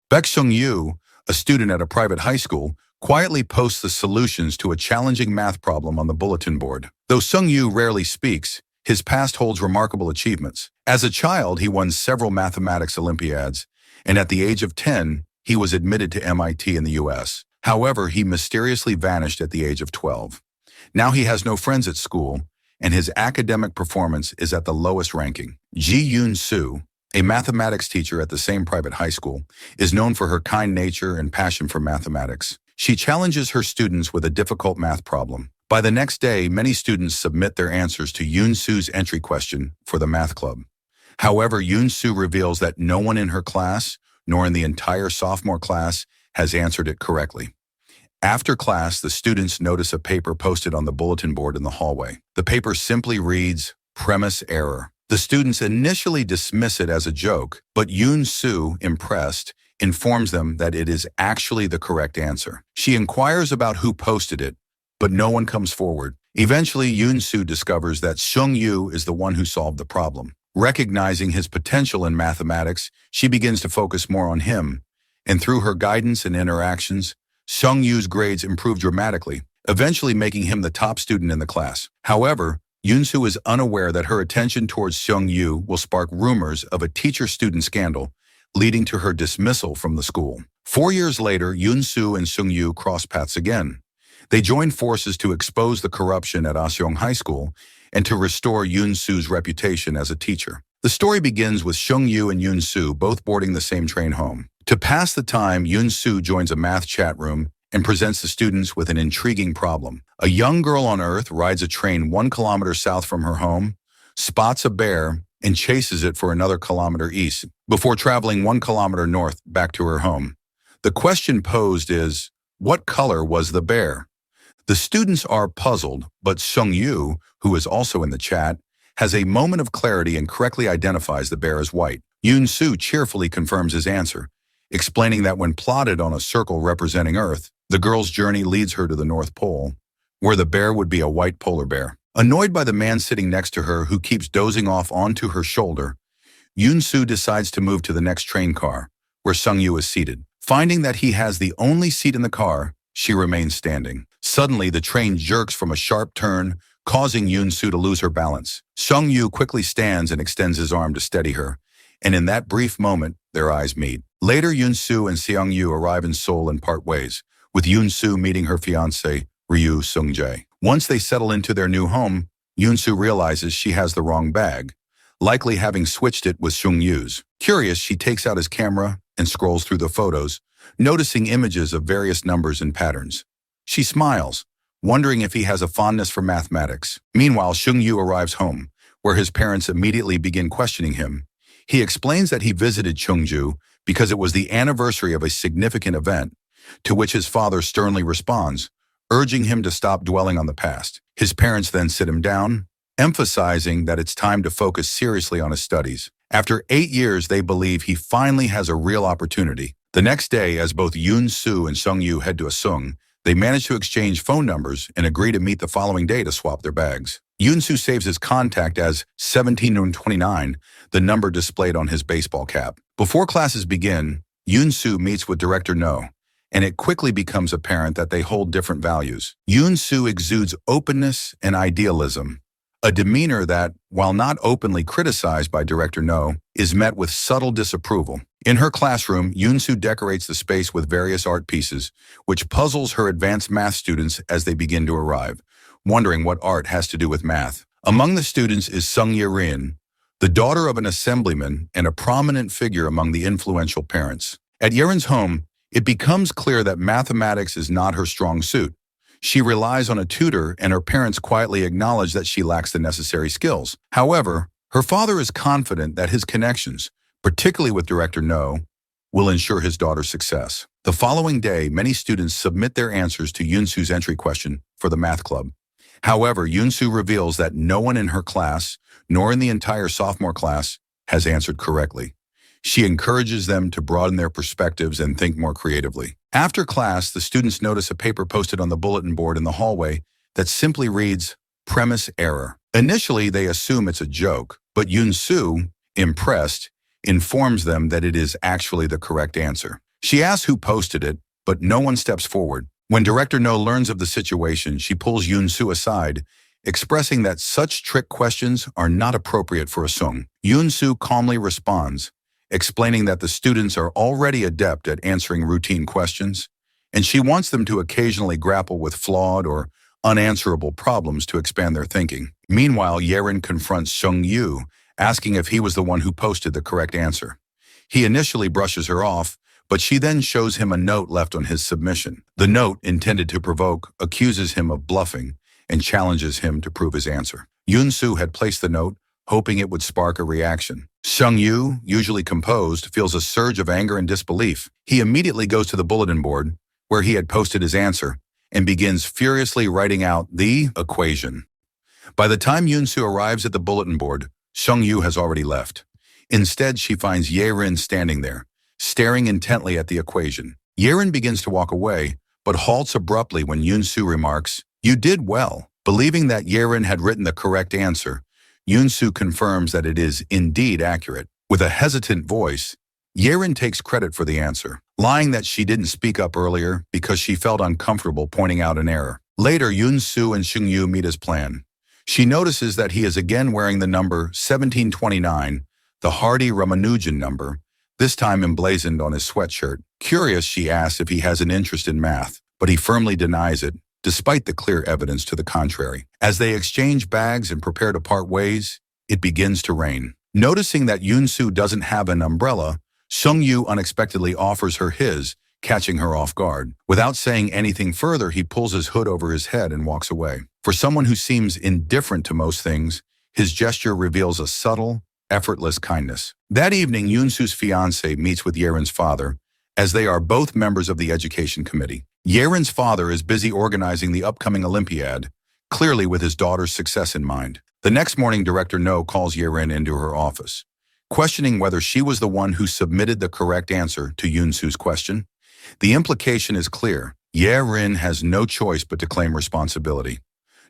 Baek Sung-yu, a student at a private high school, quietly posts the solutions to a challenging math problem on the bulletin board. Though Sung-yu rarely speaks, his past holds remarkable achievements. As a child, he won several mathematics Olympiads, and at the age of 10, he was admitted to MIT in the US. However, he mysteriously vanished at the age of 12. Now he has no friends at school, and his academic performance is at the lowest ranking. Ji Yoon-soo, a mathematics teacher at the same private high school, is known for her kind nature and passion for mathematics. She challenges her students with a difficult math problem. By the next day, many students submit their answers to Yoon-soo's entry question for the math club. However, Yoon-soo reveals that no one in her class, nor in the entire sophomore class, has answered it correctly. After class, the students notice a paper posted on the bulletin board in the hallway. The paper simply reads, "Premise error." The students initially dismiss it as a joke, but Yoon-soo, impressed, informs them that it is actually the correct answer. She inquires about who posted it, but no one comes forward. Eventually, Yoon-soo discovers that Sung-yu is the one who solved the problem. Recognizing his potential in mathematics, she begins to focus more on him, and through her guidance and interactions, Sung-yu's grades improve dramatically, eventually making him the top student in the class. However, Yoon-soo is unaware that her attention towards Sung-yu will spark rumors of a teacher-student scandal, leading to her dismissal from the school. 4 years later, Yoon-soo and Sung-yu cross paths again. They join forces to expose the corruption at Aseong High School and to restore Yoon-soo's reputation as a teacher. The story begins with Sung-yu and Yoon-soo both boarding the same train home. To pass the time, Yoon-soo joins a math chat room and presents the students with an intriguing problem. A young girl on Earth rides a train 1 kilometer south from her home, spots a bear, and chases it for another kilometer east, before traveling 1 kilometer north back to her home. The question posed is, what color was the bear? The students are puzzled, but Sung-yu, who is also in the chat, has a moment of clarity and correctly identifies the bear as white. Yoon-soo cheerfully confirms his answer, explaining that when plotted on a circle representing Earth, the girl's journey leads her to the North Pole, where the bear would be a white polar bear. Annoyed by the man sitting next to her who keeps dozing off onto her shoulder, Yoon-soo decides to move to the next train car, where Sung-yu is seated. Finding that he has the only seat in the car, she remains standing. Suddenly, the train jerks from a sharp turn, causing Yoon-soo to lose her balance. Sung-yu quickly stands and extends his arm to steady her, and in that brief moment, their eyes meet. Later, Yoon-soo and Seong-yu arrive in Seoul and part ways, with Yoon-soo meeting her fiancé, Ryu Sung-jae. Once they settle into their new home, Yoon-soo realizes she has the wrong bag, likely having switched it with Sung-yu's. Curious, she takes out his camera and scrolls through the photos, noticing images of various numbers and patterns. She smiles, wondering if he has a fondness for mathematics. Meanwhile, Sung-yu arrives home, where his parents immediately begin questioning him. He explains that he visited Cheongju because it was the anniversary of a significant event, to which his father sternly responds, urging him to stop dwelling on the past. His parents then sit him down, emphasizing that it's time to focus seriously on his studies. After 8 years, they believe he finally has a real opportunity. The next day, as both Yoon-soo and Sung-yu head to Aseong, they manage to exchange phone numbers and agree to meet the following day to swap their bags. Yoon-soo saves his contact as 1729, the number displayed on his baseball cap. Before classes begin, Yoon-soo meets with Director No, and it quickly becomes apparent that they hold different values. Yoon-soo exudes openness and idealism, a demeanor that, while not openly criticized by Director No, is met with subtle disapproval. In her classroom, Yoon-soo decorates the space with various art pieces, which puzzles her advanced math students as they begin to arrive, wondering what art has to do with math. Among the students is Sung Ye-rin, the daughter of an assemblyman and a prominent figure among the influential parents. At Ye-rin's home, it becomes clear that mathematics is not her strong suit. She relies on a tutor, and her parents quietly acknowledge that she lacks the necessary skills. However, her father is confident that his connections, particularly with Director No, will ensure his daughter's success. The following day, many students submit their answers to Yoon-soo's entry question for the math club. However, Yoon-soo reveals that no one in her class, nor in the entire sophomore class, has answered correctly. She encourages them to broaden their perspectives and think more creatively. After class, the students notice a paper posted on the bulletin board in the hallway that simply reads, "Premise error." Initially, they assume it's a joke, but Yoon-soo, impressed, informs them that it is actually the correct answer. She asks who posted it, but no one steps forward. When Director No learns of the situation, she pulls Yoon-soo aside, expressing that such trick questions are not appropriate for a Sung. Yoon-soo calmly responds, explaining that the students are already adept at answering routine questions, and she wants them to occasionally grapple with flawed or unanswerable problems to expand their thinking. Meanwhile, Yerin confronts Sung-yu, asking if he was the one who posted the correct answer. He initially brushes her off, but she then shows him a note left on his submission. The note, intended to provoke, accuses him of bluffing and challenges him to prove his answer. Yoon-soo had placed the note, hoping it would spark a reaction. Sung-yu, usually composed, feels a surge of anger and disbelief. He immediately goes to the bulletin board, where he had posted his answer, and begins furiously writing out the equation. By the time Yoon-soo arrives at the bulletin board, Sung-yu has already left. Instead, she finds Yerin standing there, staring intently at the equation. Yerin begins to walk away, but halts abruptly when Yoon-soo remarks, "You did well." Believing that Yerin had written the correct answer, Yoon-soo confirms that it is indeed accurate. With a hesitant voice, Yerin takes credit for the answer, lying that she didn't speak up earlier because she felt uncomfortable pointing out an error. Later, Yoon-soo and Sung-yu meet as planned. She notices that he is again wearing the number 1729, the Hardy Ramanujan number, this time emblazoned on his sweatshirt. Curious, she asks if he has an interest in math, but he firmly denies it, despite the clear evidence to the contrary. As they exchange bags and prepare to part ways, it begins to rain. Noticing that Yoon-soo doesn't have an umbrella, Sung-yu unexpectedly offers her his, catching her off guard. Without saying anything further, he pulls his hood over his head and walks away. For someone who seems indifferent to most things, his gesture reveals a subtle, effortless kindness. That evening, Yoon-soo's fiancé meets with Yerin's father, as they are both members of the education committee. Yerin's father is busy organizing the upcoming Olympiad, clearly with his daughter's success in mind. The next morning, Director No calls Yerin into her office, questioning whether she was the one who submitted the correct answer to Yoon-soo's question. The implication is clear. Yerin has no choice but to claim responsibility.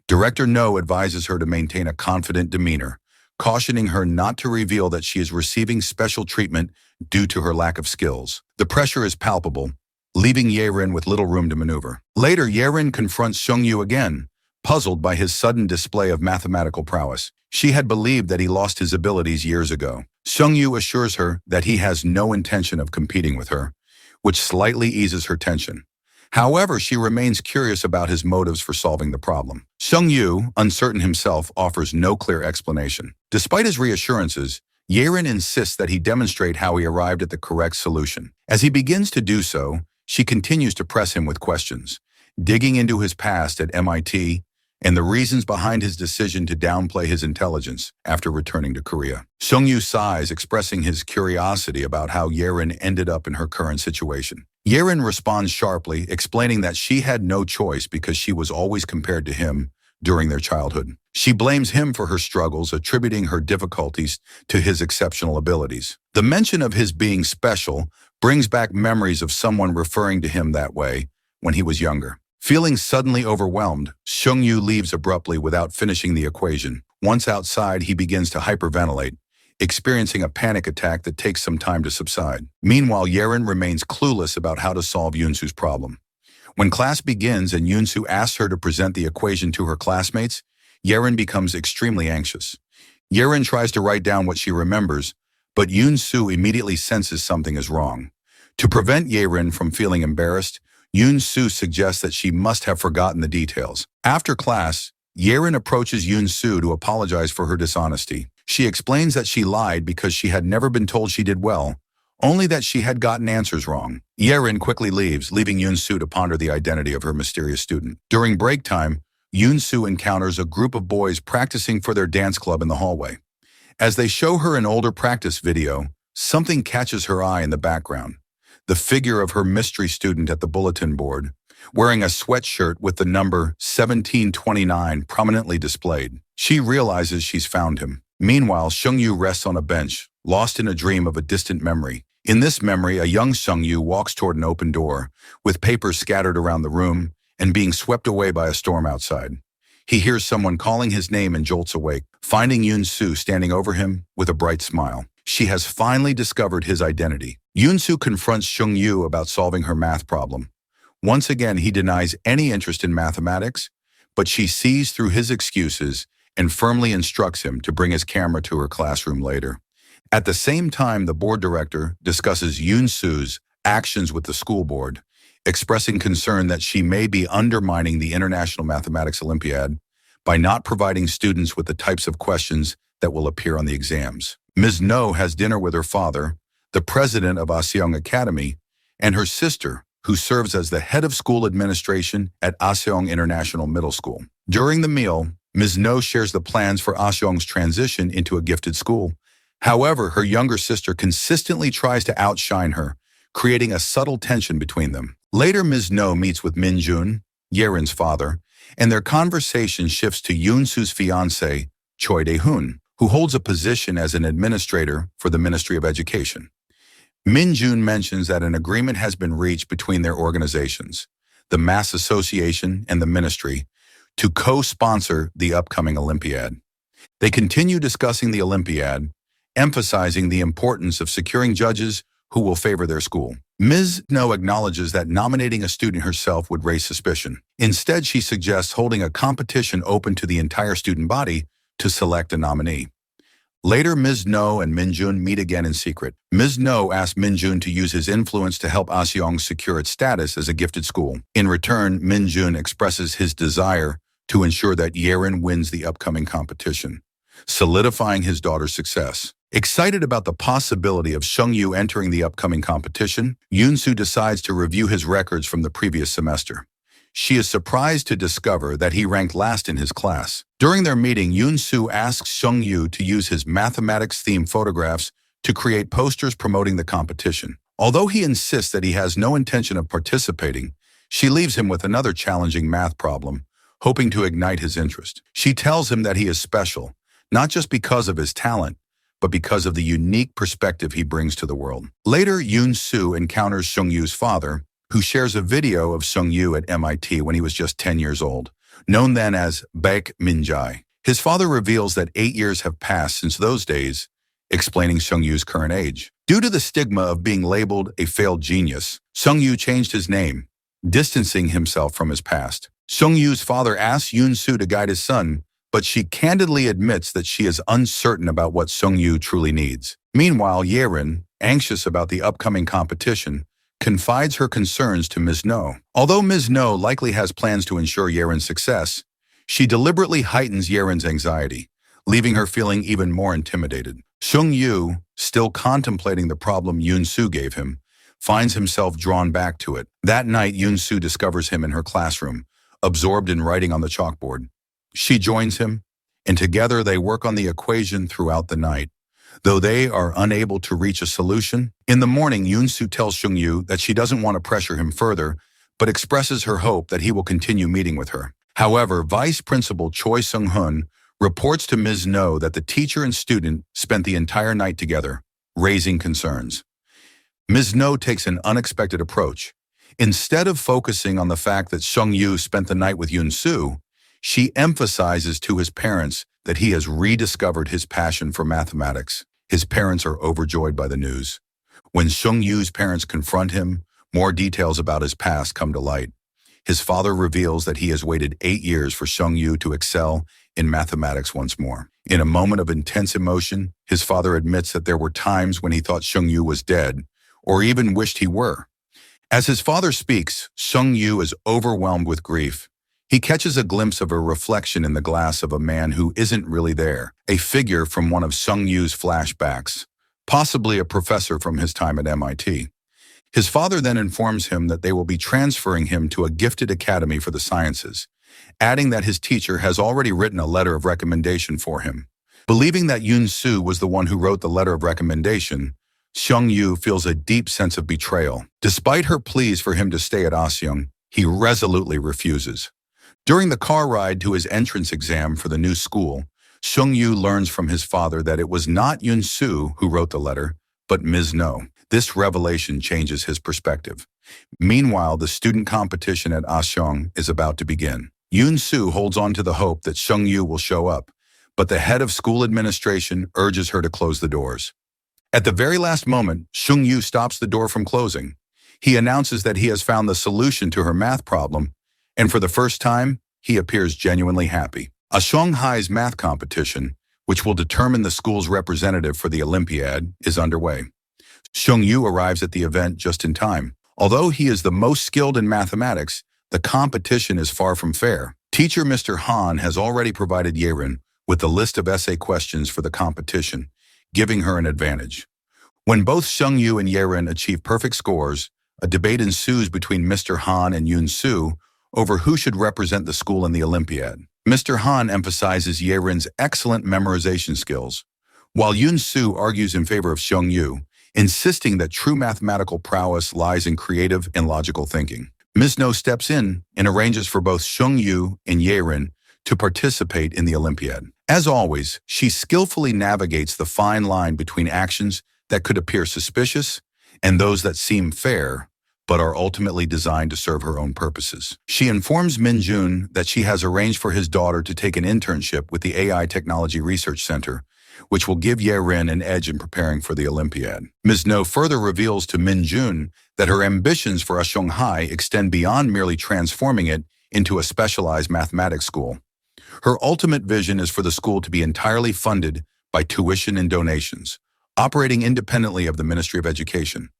Director No advises her to maintain a confident demeanor, cautioning her not to reveal that she is receiving special treatment due to her lack of skills. The pressure is palpable, leaving Yerin with little room to maneuver. Later, Yerin confronts Sung-yu again, puzzled by his sudden display of mathematical prowess. She had believed that he lost his abilities years ago. Sung-yu assures her that he has no intention of competing with her, which slightly eases her tension. However, she remains curious about his motives for solving the problem. Sung-yu, uncertain himself, offers no clear explanation. Despite his reassurances, Yerin insists that he demonstrate how he arrived at the correct solution. As he begins to do so, she continues to press him with questions, digging into his past at MIT and the reasons behind his decision to downplay his intelligence after returning to Korea. Sung-yu sighs, expressing his curiosity about how Yerin ended up in her current situation. Yerin responds sharply, explaining that she had no choice because she was always compared to him during their childhood. She blames him for her struggles, attributing her difficulties to his exceptional abilities. The mention of his being special brings back memories of someone referring to him that way when he was younger. Feeling suddenly overwhelmed, Sung-yu leaves abruptly without finishing the equation. Once outside, he begins to hyperventilate, experiencing a panic attack that takes some time to subside. Meanwhile, Yerin remains clueless about how to solve Yoon-soo's problem. When class begins and Yoon-soo asks her to present the equation to her classmates, Yerin becomes extremely anxious. Yerin tries to write down what she remembers, but Yoon-soo immediately senses something is wrong. To prevent Yerin from feeling embarrassed, Yoon-soo suggests that she must have forgotten the details. After class, Yerin approaches Yoon-soo to apologize for her dishonesty. She explains that she lied because she had never been told she did well, only that she had gotten answers wrong. Yerin quickly leaves, leaving Yoon-soo to ponder the identity of her mysterious student. During break time, Yoon-soo encounters a group of boys practicing for their dance club in the hallway. As they show her an older practice video, something catches her eye in the background. The figure of her mystery student at the bulletin board, wearing a sweatshirt with the number 1729 prominently displayed. She realizes she's found him. Meanwhile, Sung-yu rests on a bench, lost in a dream of a distant memory. In this memory, a young Sung-yu walks toward an open door, with papers scattered around the room and being swept away by a storm outside. He hears someone calling his name and jolts awake, finding Yoon-soo standing over him with a bright smile. She has finally discovered his identity. Yoon-soo confronts Sung-yu about solving her math problem. Once again, he denies any interest in mathematics, but she sees through his excuses and firmly instructs him to bring his camera to her classroom later. At the same time, the board director discusses Yoon-soo's actions with the school board, expressing concern that she may be undermining the International Mathematics Olympiad by not providing students with the types of questions that will appear on the exams. Ms. No has dinner with her father, the president of Aseong Academy, and her sister, who serves as the head of school administration at Aseong International Middle School. During the meal, Ms. No shares the plans for Aseong's transition into a gifted school. However, her younger sister consistently tries to outshine her, creating a subtle tension between them. Later, Ms. No meets with Min Jun, Yerin's father, and their conversation shifts to Yoon-soo's fiancé, Choi Dae-hoon, who holds a position as an administrator for the Ministry of Education. Min Jun mentions that an agreement has been reached between their organizations, the Mass Association and the Ministry, to co-sponsor the upcoming Olympiad. They continue discussing the Olympiad, emphasizing the importance of securing judges who will favor their school. Ms. No acknowledges that nominating a student herself would raise suspicion. Instead, she suggests holding a competition open to the entire student body to select a nominee. Later, Ms. No and Min Jun meet again in secret. Ms. No asks Min Jun to use his influence to help Aseong secure its status as a gifted school. In return, Min Jun expresses his desire to ensure that Yerin wins the upcoming competition, solidifying his daughter's success. Excited about the possibility of Sung-yu entering the upcoming competition, Yoon-soo decides to review his records from the previous semester. She is surprised to discover that he ranked last in his class. During their meeting, Yoon-soo asks Sung-yu to use his mathematics-themed photographs to create posters promoting the competition. Although he insists that he has no intention of participating, she leaves him with another challenging math problem, hoping to ignite his interest. She tells him that he is special, not just because of his talent, but because of the unique perspective he brings to the world. Later, Yoon-soo encounters Sung-yu's father, who shares a video of Sung-yu at MIT when he was just 10 years old, known then as Baek Min-jae. His father reveals that 8 years have passed since those days, explaining Sung-yu's current age. Due to the stigma of being labeled a failed genius, Sung-yu changed his name, distancing himself from his past. Sung-yu's father asks Yoon-soo to guide his son, but she candidly admits that she is uncertain about what Sung-yu truly needs. Meanwhile, Yerin, anxious about the upcoming competition, confides her concerns to Ms. No. Although Ms. No likely has plans to ensure Yerin's success, she deliberately heightens Yerin's anxiety, leaving her feeling even more intimidated. Sung-yu, still contemplating the problem Yoon-soo gave him, finds himself drawn back to it. That night, Yoon-soo discovers him in her classroom, absorbed in writing on the chalkboard. She joins him, and together they work on the equation throughout the night. Though they are unable to reach a solution, in the morning, Yoon-soo tells Sung-yu that she doesn't want to pressure him further, but expresses her hope that he will continue meeting with her. However, Vice Principal Choi Sung-hun reports to Ms. No that the teacher and student spent the entire night together, raising concerns. Ms. No takes an unexpected approach. Instead of focusing on the fact that Sung-yu spent the night with Yoon-soo, she emphasizes to his parents that he has rediscovered his passion for mathematics. His parents are overjoyed by the news. When Sung-yu's parents confront him, more details about his past come to light. His father reveals that he has waited 8 years for Sung-yu to excel in mathematics once more. In a moment of intense emotion, his father admits that there were times when he thought Sung-yu was dead, or even wished he were. As his father speaks, Sung-yu is overwhelmed with grief. He catches a glimpse of a reflection in the glass of a man who isn't really there, a figure from one of Sung-yu's flashbacks, possibly a professor from his time at MIT. His father then informs him that they will be transferring him to a gifted academy for the sciences, adding that his teacher has already written a letter of recommendation for him. Believing that Yoon-soo was the one who wrote the letter of recommendation, Sung-yu feels a deep sense of betrayal. Despite her pleas for him to stay at Aseong, he resolutely refuses. During the car ride to his entrance exam for the new school, Sung-yu learns from his father that it was not Yoon-soo who wrote the letter, but Ms. No. This revelation changes his perspective. Meanwhile, the student competition at Aseong is about to begin. Yoon-soo holds on to the hope that Sung-yu will show up, but the head of school administration urges her to close the doors. At the very last moment, Seung Yu stops the door from closing. He announces that he has found the solution to her math problem, and for the first time, he appears genuinely happy. A Shanghai's math competition, which will determine the school's representative for the Olympiad, is underway. Seung Yu arrives at the event just in time. Although he is the most skilled in mathematics, the competition is far from fair. Teacher Mr. Han has already provided Yerin with the list of essay questions for the competition, giving her an advantage. When both Seung Yu and Yerin achieve perfect scores, a debate ensues between Mr. Han and Yoon Soo over who should represent the school in the Olympiad. Mr. Han emphasizes Yerin's excellent memorization skills, while Yoon Soo argues in favor of Seung Yu, insisting that true mathematical prowess lies in creative and logical thinking. Ms. No steps in and arranges for both Seung Yu and Yerin to participate in the Olympiad. As always, she skillfully navigates the fine line between actions that could appear suspicious and those that seem fair, but are ultimately designed to serve her own purposes. She informs Min Jun that she has arranged for his daughter to take an internship with the AI Technology Research Center, which will give Yerin an edge in preparing for the Olympiad. Ms. No further reveals to Min Jun that her ambitions for Shanghai extend beyond merely transforming it into a specialized mathematics school. Her ultimate vision is for the school to be entirely funded by tuition and donations, operating independently of the Ministry of Education.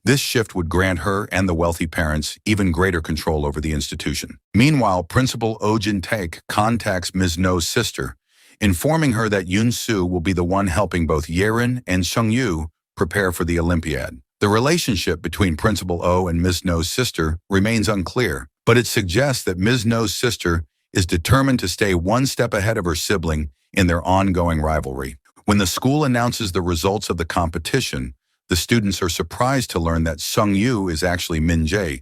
This shift would grant her and the wealthy parents even greater control over the institution. Meanwhile, Principal Oh Jin-taek contacts Ms. No's sister, informing her that Yoon Soo will be the one helping both Yerin and Seung Yu prepare for the Olympiad. The relationship between Principal Oh and Ms. No's sister remains unclear, but it suggests that Ms. No's sister is determined to stay one step ahead of her sibling in their ongoing rivalry. When the school announces the results of the competition, the students are surprised to learn that Seung Yu is actually Min Jae,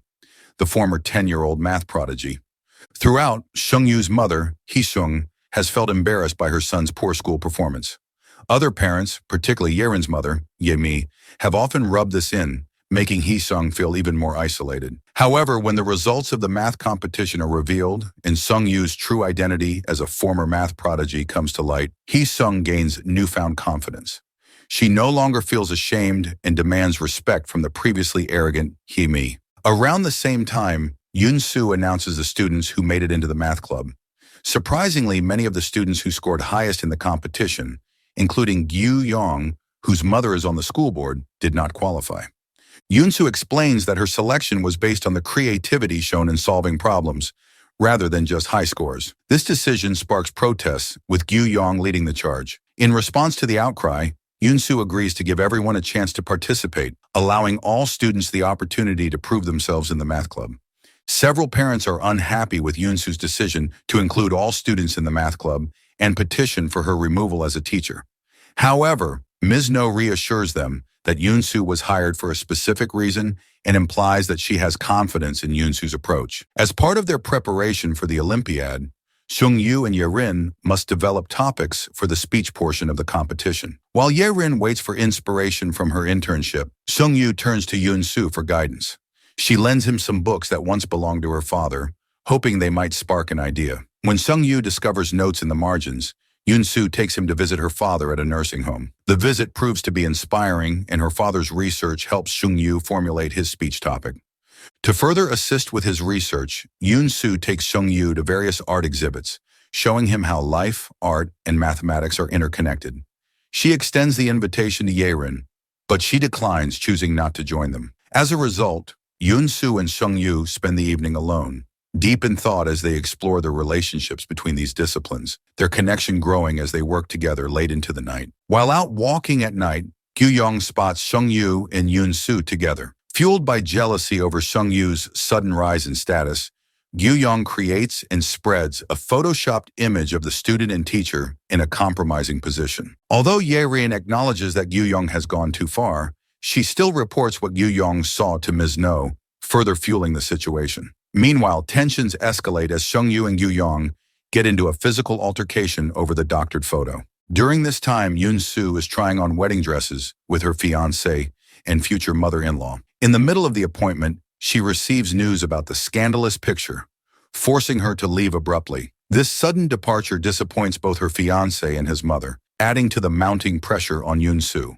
the former 10-year-old math prodigy. Throughout, Seung Yu's mother, Hee-sung, has felt embarrassed by her son's poor school performance. Other parents, particularly Yerin's mother, Ye-mi, have often rubbed this in, making Hee-sung feel even more isolated. However, when the results of the math competition are revealed and Seung Yu's true identity as a former math prodigy comes to light, Hee-sung gains newfound confidence. She no longer feels ashamed and demands respect from the previously arrogant Hee-mi. Around the same time, Yoon Soo announces the students who made it into the math club. Surprisingly, many of the students who scored highest in the competition, including Gyu Yong, whose mother is on the school board, did not qualify. Yoon Soo explains that her selection was based on the creativity shown in solving problems, rather than just high scores. This decision sparks protests, with Gyu Yong leading the charge. In response to the outcry, Yoon Soo agrees to give everyone a chance to participate, allowing all students the opportunity to prove themselves in the math club. Several parents are unhappy with Yoon Soo's decision to include all students in the math club and petition for her removal as a teacher. However, Ms. No reassures them that Yoon Soo was hired for a specific reason and implies that she has confidence in Yoon Soo's approach. As part of their preparation for the Olympiad, Seung Yu and Yerin must develop topics for the speech portion of the competition. While Yerin waits for inspiration from her internship, Seung Yu turns to Yoon Soo for guidance. She lends him some books that once belonged to her father, hoping they might spark an idea. When Seung Yu discovers notes in the margins, Yoon Soo takes him to visit her father at a nursing home. The visit proves to be inspiring, and her father's research helps Seung Yu formulate his speech topic. To further assist with his research, Yoon Soo takes Seung Yu to various art exhibits, showing him how life, art, and mathematics are interconnected. She extends the invitation to Yerin, but she declines, choosing not to join them. As a result, Yoon Soo and Seung Yu spend the evening alone, deep in thought as they explore the relationships between these disciplines, their connection growing as they work together late into the night. While out walking at night, Gyu Yong spots Seung Yu and Yoon Soo together. Fueled by jealousy over Seung Yu's sudden rise in status, Gyu Yong creates and spreads a photoshopped image of the student and teacher in a compromising position. Although Yerin acknowledges that Gyu Yong has gone too far, she still reports what Gyu Yong saw to Ms. No, further fueling the situation. Meanwhile, tensions escalate as Seung Yu and Gyu Yong get into a physical altercation over the doctored photo. During this time, Yoon Soo is trying on wedding dresses with her fiancé and future mother-in-law. In the middle of the appointment, she receives news about the scandalous picture, forcing her to leave abruptly. This sudden departure disappoints both her fiancé and his mother, adding to the mounting pressure on Yoon Soo.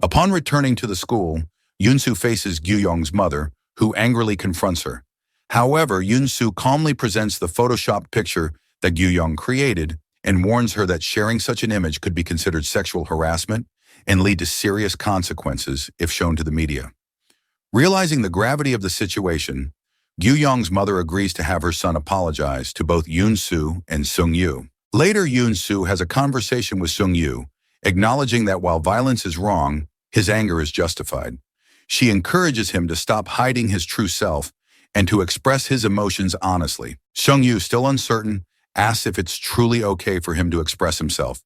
Upon returning to the school, Yoon-soo faces Gyu-young's mother, who angrily confronts her. However, Yoon-soo calmly presents the photoshopped picture that Gyu-young created and warns her that sharing such an image could be considered sexual harassment and lead to serious consequences if shown to the media. Realizing the gravity of the situation, Gyu-young's mother agrees to have her son apologize to both Yoon-soo and Sung-yu. Later, Yoon-soo has a conversation with Sung-yu, acknowledging that while violence is wrong, his anger is justified. She encourages him to stop hiding his true self and to express his emotions honestly. Sung-yu, still uncertain, asks if it's truly okay for him to express himself,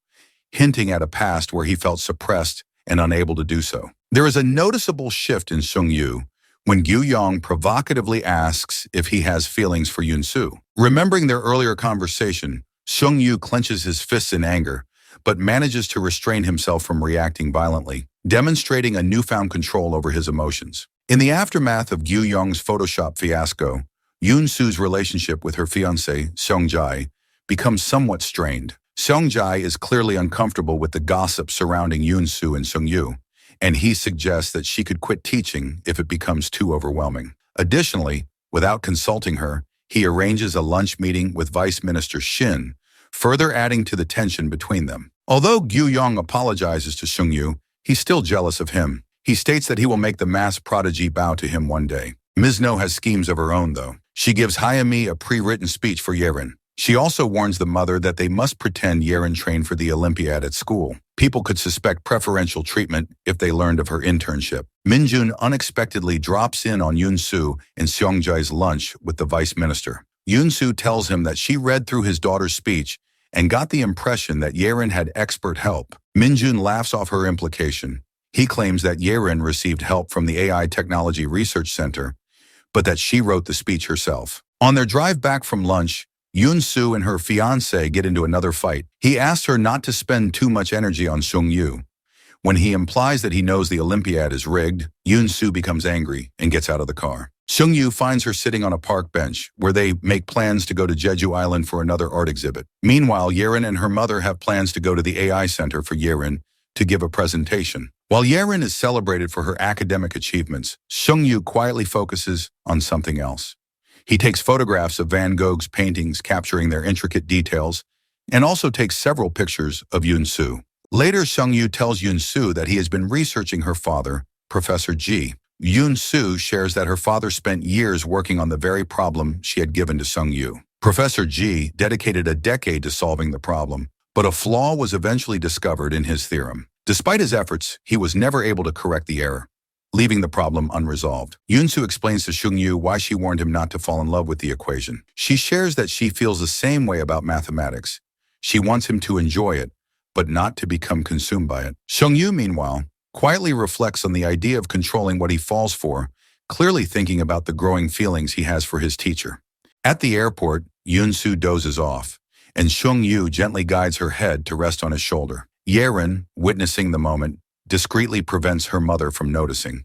hinting at a past where he felt suppressed and unable to do so. There is a noticeable shift in Sung-yu when Gyu-young provocatively asks if he has feelings for Yoon-soo. Remembering their earlier conversation, Sung-yu clenches his fists in anger, but manages to restrain himself from reacting violently, demonstrating a newfound control over his emotions. In the aftermath of Gyu-young's Photoshop fiasco, Yoon-soo's relationship with her fiancé, Seong-jae, becomes somewhat strained. Seong-jae is clearly uncomfortable with the gossip surrounding Yoon-soo and Sung-yu, and he suggests that she could quit teaching if it becomes too overwhelming. Additionally, without consulting her, he arranges a lunch meeting with Vice Minister Shin, further adding to the tension between them. Although Gyu-young apologizes to Sung-yu, he's still jealous of him. He states that he will make the math prodigy bow to him one day. Ms. No has schemes of her own, though. She gives Hyami a pre-written speech for Yerin. She also warns the mother that they must pretend Yerin trained for the Olympiad at school. People could suspect preferential treatment if they learned of her internship. Minjun unexpectedly drops in on Yoon-soo and Seong-jae's lunch with the vice minister. Yoon-soo tells him that she read through his daughter's speech and got the impression that Yerin had expert help. Minjun laughs off her implication. He claims that Yerin received help from the AI Technology Research Center, but that she wrote the speech herself. On their drive back from lunch, Yoon-soo and her fiancé get into another fight. He asks her not to spend too much energy on Sung-yu. When he implies that he knows the Olympiad is rigged, Yoon-soo becomes angry and gets out of the car. Sung-yu finds her sitting on a park bench, where they make plans to go to Jeju Island for another art exhibit. Meanwhile, Yerin and her mother have plans to go to the AI Center for Yerin to give a presentation. While Yerin is celebrated for her academic achievements, Sung-yu quietly focuses on something else. He takes photographs of Van Gogh's paintings capturing their intricate details, and also takes several pictures of Yoon-soo. Later, Sung-yu tells Yoon-soo that he has been researching her father, Professor Ji. Yoon-soo shares that her father spent years working on the very problem she had given to Sung-yu. Professor Ji dedicated a decade to solving the problem, but a flaw was eventually discovered in his theorem. Despite his efforts, he was never able to correct the error, leaving the problem unresolved. Yoon-soo explains to Sung-yu why she warned him not to fall in love with the equation. She shares that she feels the same way about mathematics. She wants him to enjoy it, but not to become consumed by it. Sung-yu, meanwhile, quietly reflects on the idea of controlling what he falls for, clearly thinking about the growing feelings he has for his teacher. At the airport, Yoon-soo dozes off, and Sung-yu gently guides her head to rest on his shoulder. Yerin, witnessing the moment, discreetly prevents her mother from noticing.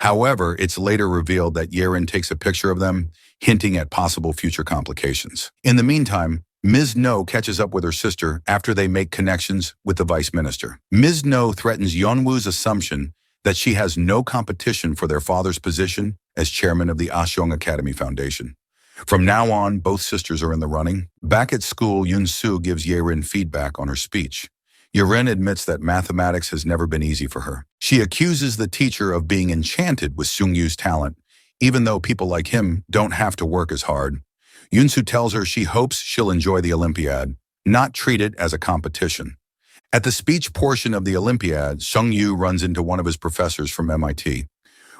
However, it's later revealed that Yerin takes a picture of them, hinting at possible future complications. In the meantime, Ms. No catches up with her sister after they make connections with the vice minister. Ms. No threatens Yeonwoo's assumption that she has no competition for their father's position as chairman of the Asyong Academy Foundation. From now on, both sisters are in the running. Back at school, Yoon-soo gives Yerin feedback on her speech. Yerin admits that mathematics has never been easy for her. She accuses the teacher of being enchanted with Sung-yu's talent, even though people like him don't have to work as hard. Yoon-soo tells her she hopes she'll enjoy the Olympiad, not treat it as a competition. At the speech portion of the Olympiad, Sung-yu runs into one of his professors from MIT.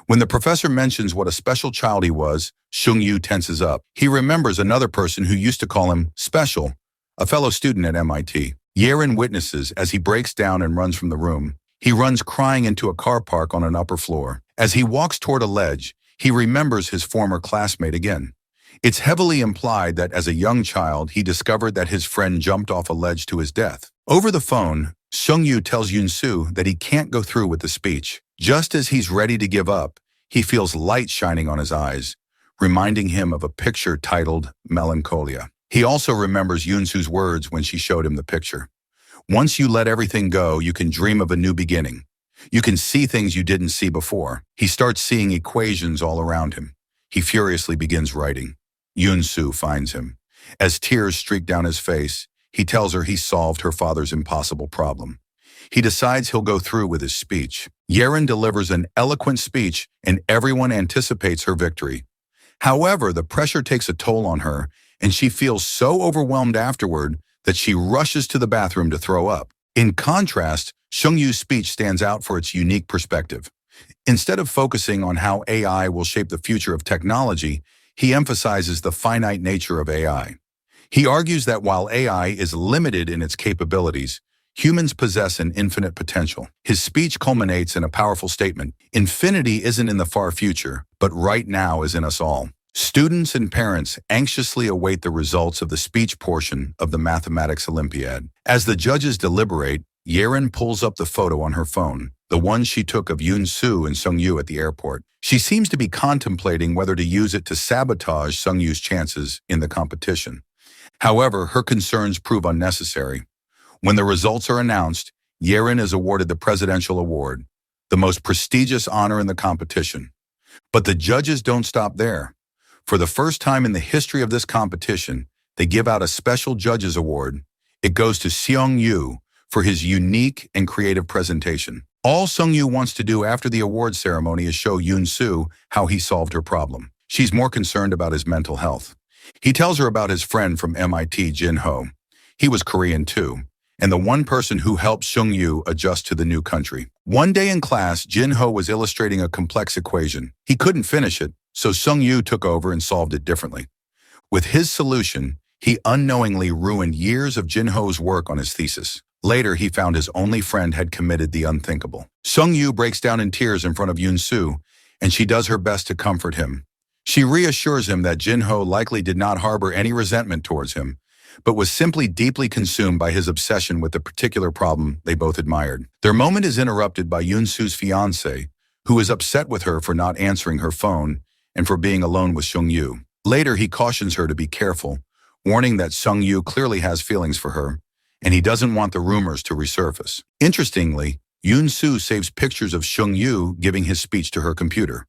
When the professor mentions what a special child he was, Sung-yu tenses up. He remembers another person who used to call him special, a fellow student at MIT. Yerin witnesses as he breaks down and runs from the room. He runs crying into a car park on an upper floor. As he walks toward a ledge, he remembers his former classmate again. It's heavily implied that as a young child, he discovered that his friend jumped off a ledge to his death. Over the phone, Sung-yu tells Yoon-soo that he can't go through with the speech. Just as he's ready to give up, he feels light shining on his eyes, reminding him of a picture titled Melancholia. He also remembers Yoon-soo's words when she showed him the picture. Once you let everything go, you can dream of a new beginning. You can see things you didn't see before. He starts seeing equations all around him. He furiously begins writing. Yoon-soo finds him. As tears streak down his face, he tells her he solved her father's impossible problem. He decides he'll go through with his speech. Yerin delivers an eloquent speech and everyone anticipates her victory. However, the pressure takes a toll on her and she feels so overwhelmed afterward that she rushes to the bathroom to throw up. In contrast, Seung-yu's speech stands out for its unique perspective. Instead of focusing on how AI will shape the future of technology, he emphasizes the finite nature of AI. He argues that while AI is limited in its capabilities, humans possess an infinite potential. His speech culminates in a powerful statement. Infinity isn't in the far future, but right now is in us all. Students and parents anxiously await the results of the speech portion of the Mathematics Olympiad. As the judges deliberate, Yerin pulls up the photo on her phone, the one she took of Yoon-soo and Seung-yu at the airport. She seems to be contemplating whether to use it to sabotage Seung-yu's chances in the competition. However, her concerns prove unnecessary. When the results are announced, Yerin is awarded the Presidential Award, the most prestigious honor in the competition. But the judges don't stop there. For the first time in the history of this competition, they give out a special judges award. It goes to Seung-yu for his unique and creative presentation. All Seung-yu wants to do after the award ceremony is show Yoon-soo how he solved her problem. She's more concerned about his mental health. He tells her about his friend from MIT, Jin-ho. He was Korean too, and the one person who helped Seung-yu adjust to the new country. One day in class, Jin-ho was illustrating a complex equation. He couldn't finish it, so Seung-yu took over and solved it differently. With his solution, he unknowingly ruined years of Jin-ho's work on his thesis. Later, he found his only friend had committed the unthinkable. Seung-yu breaks down in tears in front of Yoon-soo, and she does her best to comfort him. She reassures him that Jin-ho likely did not harbor any resentment towards him, but was simply deeply consumed by his obsession with the particular problem they both admired. Their moment is interrupted by Yoon-soo's fiancé, who is upset with her for not answering her phone and for being alone with Seung-yu. Later, he cautions her to be careful, warning that Seung-yu clearly has feelings for her, and he doesn't want the rumors to resurface. Interestingly, Yoon-soo saves pictures of Seung-yu giving his speech to her computer.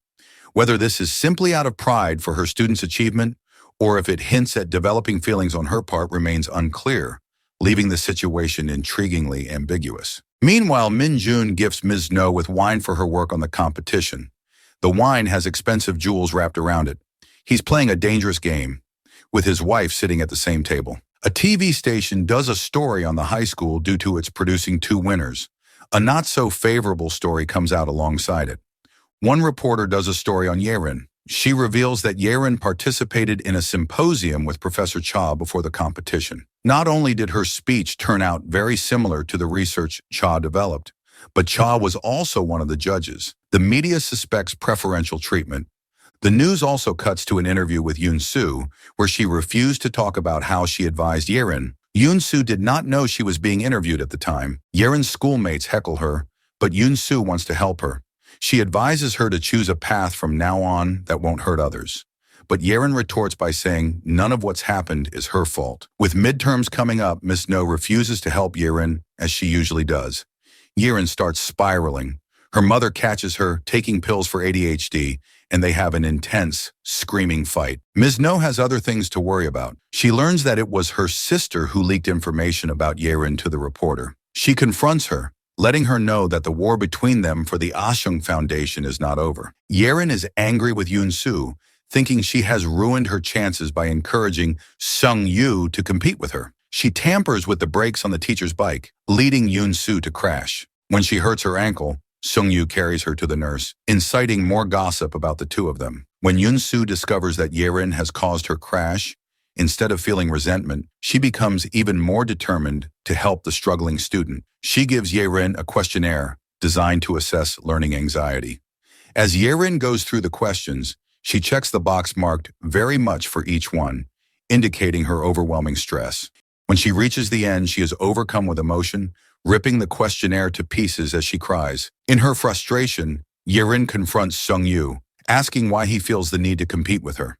Whether this is simply out of pride for her student's achievement, or if it hints at developing feelings on her part remains unclear, leaving the situation intriguingly ambiguous. Meanwhile, Min-jun gifts Ms. No with wine for her work on the competition. The wine has expensive jewels wrapped around it. He's playing a dangerous game, with his wife sitting at the same table. A TV station does a story on the high school due to its producing two winners. A not-so-favorable story comes out alongside it. One reporter does a story on Yerin. She reveals that Yerin participated in a symposium with Professor Cha before the competition. Not only did her speech turn out very similar to the research Cha developed, but Cha was also one of the judges. The media suspects preferential treatment. The news also cuts to an interview with Yoon-soo, where she refused to talk about how she advised Yerin. Yoon-soo did not know she was being interviewed at the time. Yerin's schoolmates heckle her, but Yoon-soo wants to help her. She advises her to choose a path from now on that won't hurt others. But Yerin retorts by saying none of what's happened is her fault. With midterms coming up, Miss No refuses to help Yerin, as she usually does. Yerin starts spiraling. Her mother catches her taking pills for ADHD, and they have an intense, screaming fight. Ms. No has other things to worry about. She learns that it was her sister who leaked information about Yerin to the reporter. She confronts her, letting her know that the war between them for the Ashung Foundation is not over. Yerin is angry with Yoon-soo, thinking she has ruined her chances by encouraging Seung-yu to compete with her. She tampers with the brakes on the teacher's bike, leading Yoon-soo to crash. When she hurts her ankle, Seung-yu carries her to the nurse, inciting more gossip about the two of them. When Yoon-soo discovers that Yerin has caused her crash, instead of feeling resentment, she becomes even more determined to help the struggling student. She gives Yerin a questionnaire designed to assess learning anxiety. As Yerin goes through the questions, she checks the box marked "very much" for each one, indicating her overwhelming stress. When she reaches the end, she is overcome with emotion, ripping the questionnaire to pieces as she cries. In her frustration, Yerin confronts Seung-yu, asking why he feels the need to compete with her.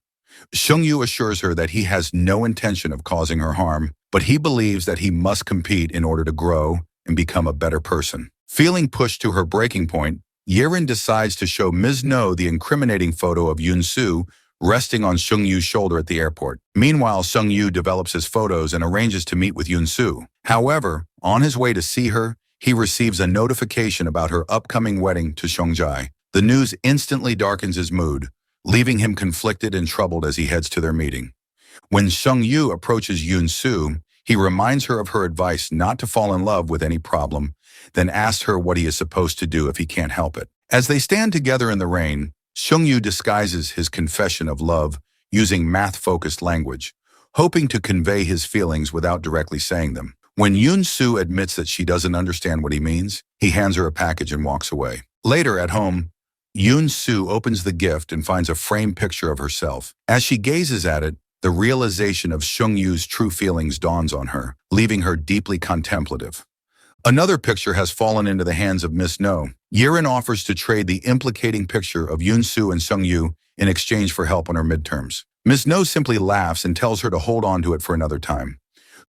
Seung-yu assures her that he has no intention of causing her harm, but he believes that he must compete in order to grow and become a better person. Feeling pushed to her breaking point, Yerin decides to show Ms. No the incriminating photo of Yoon-soo resting on Sung-yu's shoulder at the airport. Meanwhile, Sung-yu develops his photos and arranges to meet with Yoon-soo. However, on his way to see her, he receives a notification about her upcoming wedding to Sung-jae. The news instantly darkens his mood, leaving him conflicted and troubled as he heads to their meeting. When Sung-yu approaches Yoon-soo, he reminds her of her advice not to fall in love with any problem, then asks her what he is supposed to do if he can't help it. As they stand together in the rain, Sung-yu disguises his confession of love using math-focused language, hoping to convey his feelings without directly saying them. When Yoon-soo admits that she doesn't understand what he means, he hands her a package and walks away. Later at home, Yoon-soo opens the gift and finds a framed picture of herself. As she gazes at it, the realization of Sung-yu's true feelings dawns on her, leaving her deeply contemplative. Another picture has fallen into the hands of Miss No. Yerin offers to trade the implicating picture of Yoon-soo and Sung-yu in exchange for help on her midterms. Miss No simply laughs and tells her to hold on to it for another time.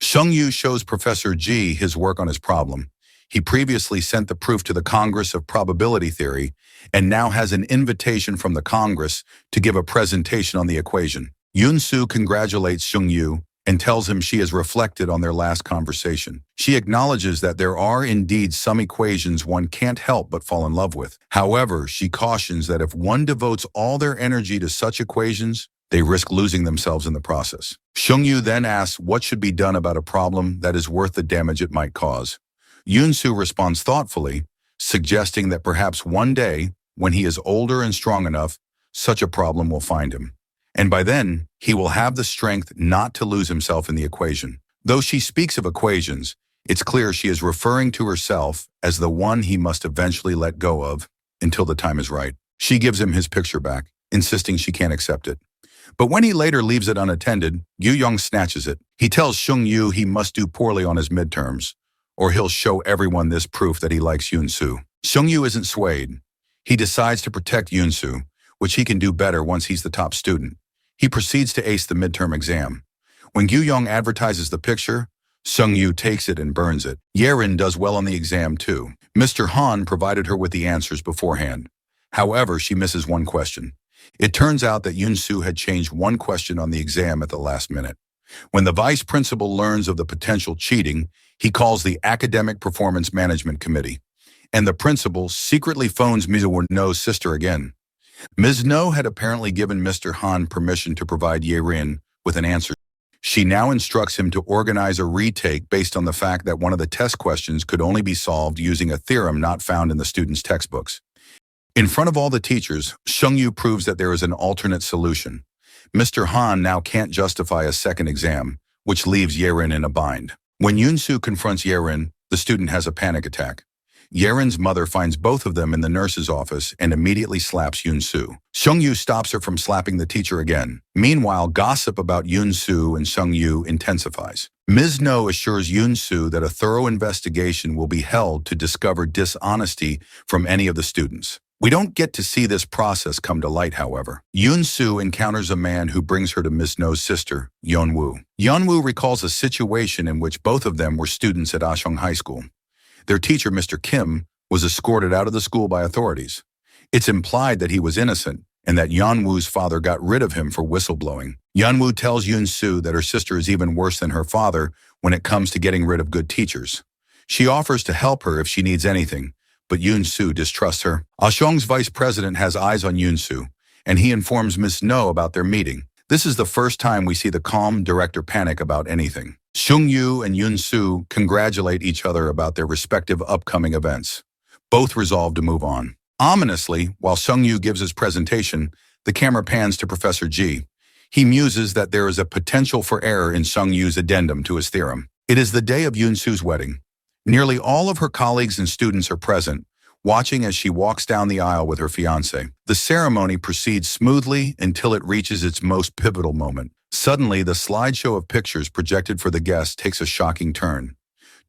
Sung-yu shows Professor G his work on his problem. He previously sent the proof to the Congress of Probability Theory and now has an invitation from the Congress to give a presentation on the equation. Yoon-soo congratulates Sung-yu and tells him she has reflected on their last conversation. She acknowledges that there are indeed some equations one can't help but fall in love with. However, she cautions that if one devotes all their energy to such equations, they risk losing themselves in the process. Sung-yu then asks what should be done about a problem that is worth the damage it might cause. Yoon-soo responds thoughtfully, suggesting that perhaps one day, when he is older and strong enough, such a problem will find him. And by then, he will have the strength not to lose himself in the equation. Though she speaks of equations, it's clear she is referring to herself as the one he must eventually let go of until the time is right. She gives him his picture back, insisting she can't accept it. But when he later leaves it unattended, Yu-young snatches it. He tells Sung-yu he must do poorly on his midterms, or he'll show everyone this proof that he likes Yoon-soo. Sung-yu isn't swayed. He decides to protect Yoon-soo, which he can do better once he's the top student. He proceeds to ace the midterm exam. When Yu-young advertises the picture, Sung-yu takes it and burns it. Yerin does well on the exam too. Mr. Han provided her with the answers beforehand. However, she misses one question. It turns out that Yoon-soo had changed one question on the exam at the last minute. When the vice principal learns of the potential cheating, he calls the Academic Performance Management Committee, and the principal secretly phones Ms. No's sister again. Ms. No had apparently given Mr. Han permission to provide Yerin with an answer. She now instructs him to organize a retake based on the fact that one of the test questions could only be solved using a theorem not found in the students' textbooks. In front of all the teachers, Sung-yu proves that there is an alternate solution. Mr. Han now can't justify a second exam, which leaves Yerin in a bind. When Yoon-soo confronts Yerin, the student has a panic attack. Yerin's mother finds both of them in the nurse's office and immediately slaps Yoon-soo. Sung-yu stops her from slapping the teacher again. Meanwhile, gossip about Yoon-soo and Sung-yu intensifies. Ms. No assures Yoon-soo that a thorough investigation will be held to discover dishonesty from any of the students. We don't get to see this process come to light, however. Yoon-soo encounters a man who brings her to Miss No's sister, Yeon-woo. Yeon-woo recalls a situation in which both of them were students at Ashong High School. Their teacher, Mr. Kim, was escorted out of the school by authorities. It's implied that he was innocent and that Yeon-woo's father got rid of him for whistleblowing. Yeon-woo tells Yoon-soo that her sister is even worse than her father when it comes to getting rid of good teachers. She offers to help her if she needs anything, but Yoon-soo distrusts her. Ashong's vice president has eyes on Yoon-soo, and he informs Miss No about their meeting. This is the first time we see the calm director panic about anything. Sung-yu and Yoon-soo congratulate each other about their respective upcoming events. Both resolve to move on. Ominously, while Sung-yu gives his presentation, the camera pans to Professor G. He muses that there is a potential for error in Sung-yu's addendum to his theorem. It is the day of Yoon-soo's wedding. Nearly all of her colleagues and students are present, watching as she walks down the aisle with her fiancé. The ceremony proceeds smoothly until it reaches its most pivotal moment. Suddenly, the slideshow of pictures projected for the guests takes a shocking turn.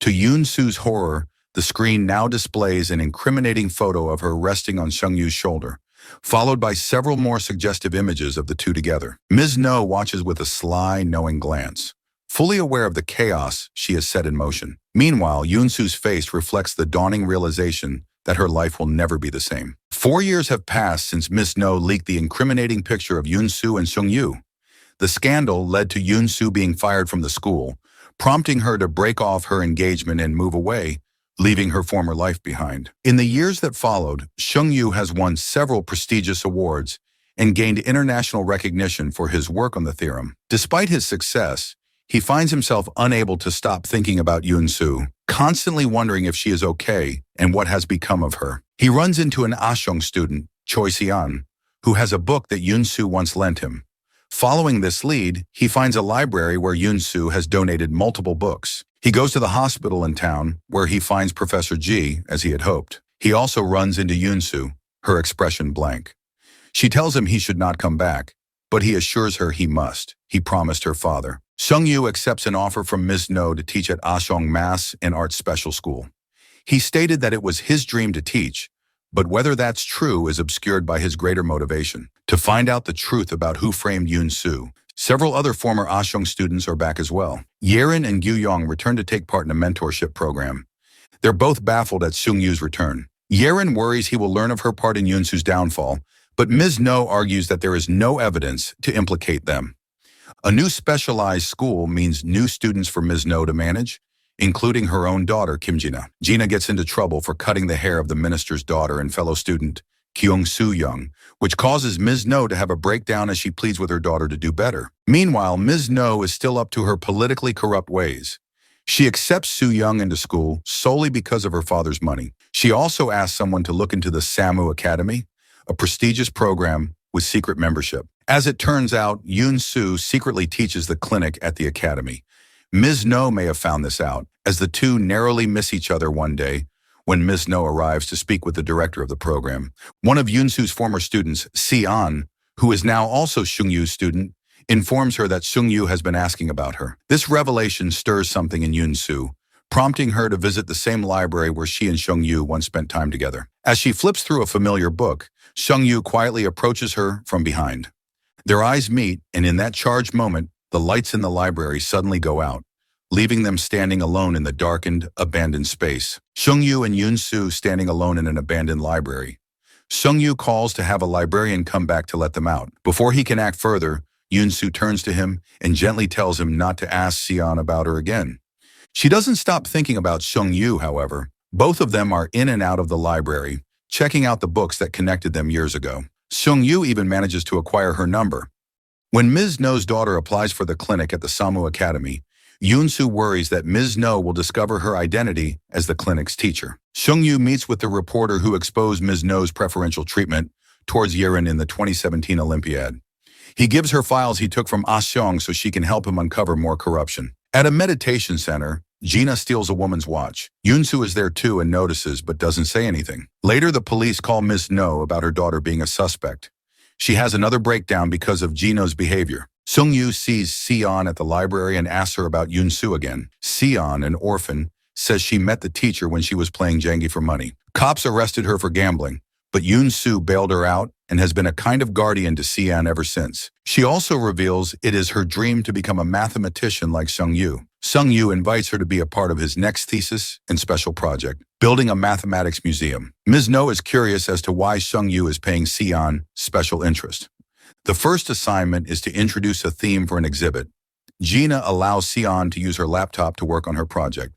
To Yoon-soo's horror, the screen now displays an incriminating photo of her resting on Sung-yu's shoulder, followed by several more suggestive images of the two together. Ms. No watches with a sly, knowing glance. fully aware of the chaos she has set in motion. Meanwhile, Yoon-soo's face reflects the dawning realization that her life will never be the same. 4 years have passed since Miss No leaked the incriminating picture of Yoon-soo and Sung-yu. The scandal led to Yoon-soo being fired from the school, prompting her to break off her engagement and move away, leaving her former life behind. In the years that followed, Sung-yu has won several prestigious awards and gained international recognition for his work on the theorem. Despite his success, he finds himself unable to stop thinking about Yoon-soo, constantly wondering if she is okay and what has become of her. He runs into an Ashong student, Choi Si-an, who has a book that Yoon-soo once lent him. Following this lead, he finds a library where Yoon-soo has donated multiple books. He goes to the hospital in town, where he finds Professor Ji, as he had hoped. He also runs into Yoon-soo, her expression blank. She tells him he should not come back, but he assures her he must. He promised her father. Sung-yu accepts an offer from Ms. No to teach at Ashong Mass and Arts Special School. He stated that it was his dream to teach, but whether that's true is obscured by his greater motivation. To find out the truth about who framed Yoon-soo, several other former Ashong students are back as well. Yerin and Gyu-yong return to take part in a mentorship program. They're both baffled at Sung-yu's return. Yerin worries he will learn of her part in Yoon-soo's downfall, but Ms. No argues that there is no evidence to implicate them. A new specialized school means new students for Ms. No to manage, including her own daughter, Kim Jina. Jina gets into trouble for cutting the hair of the minister's daughter and fellow student, Kyung Soo-young, which causes Ms. No to have a breakdown as she pleads with her daughter to do better. Meanwhile, Ms. No is still up to her politically corrupt ways. She accepts Soo-young into school solely because of her father's money. She also asks someone to look into the Samu Academy, a prestigious program with secret membership. As it turns out, Yoon-soo secretly teaches the clinic at the academy. Ms. No may have found this out, as the two narrowly miss each other one day when Ms. No arrives to speak with the director of the program. One of Yoon-soo's former students, Si-an, who is now also Sung-yu's student, informs her that Sung-yu has been asking about her. This revelation stirs something in Yoon-soo, prompting her to visit the same library where she and Sung-yu once spent time together. As she flips through a familiar book, Sung-yu quietly approaches her from behind. Their eyes meet, and in that charged moment, the lights in the library suddenly go out, leaving them standing alone in the darkened, abandoned space. Sung-yu and Yoon-soo standing alone in an abandoned library. Sung-yu calls to have a librarian come back to let them out. Before he can act further, Yoon-soo turns to him and gently tells him not to ask Si-an about her again. She doesn't stop thinking about Sung-yu, however. Both of them are in and out of the library, checking out the books that connected them years ago. Sung-yu even manages to acquire her number. When Ms. No's daughter applies for the clinic at the Samu Academy, Yoon-soo worries that Ms. No will discover her identity as the clinic's teacher. Sung-yu meets with the reporter who exposed Ms. No's preferential treatment towards Yerin in the 2017 Olympiad. He gives her files he took from Ashong so she can help him uncover more corruption. At a meditation center, Jina steals a woman's watch. Yoon-soo is there too and notices but doesn't say anything. Later, the police call Ms. No about her daughter being a suspect. She has another breakdown because of Jino's behavior. Sung-yu sees Si-an at the library and asks her about Yoon-soo again. Si-an, an orphan, says she met the teacher when she was playing Jengi for money. Cops arrested her for gambling, but Yoon-soo bailed her out and has been a kind of guardian to Si-an ever since. She also reveals it is her dream to become a mathematician like Sung-yu. Sung-yu invites her to be a part of his next thesis and special project, building a mathematics museum. Ms. No is curious as to why Sung-yu is paying Si-an special interest. The first assignment is to introduce a theme for an exhibit. Jina allows Si-an to use her laptop to work on her project.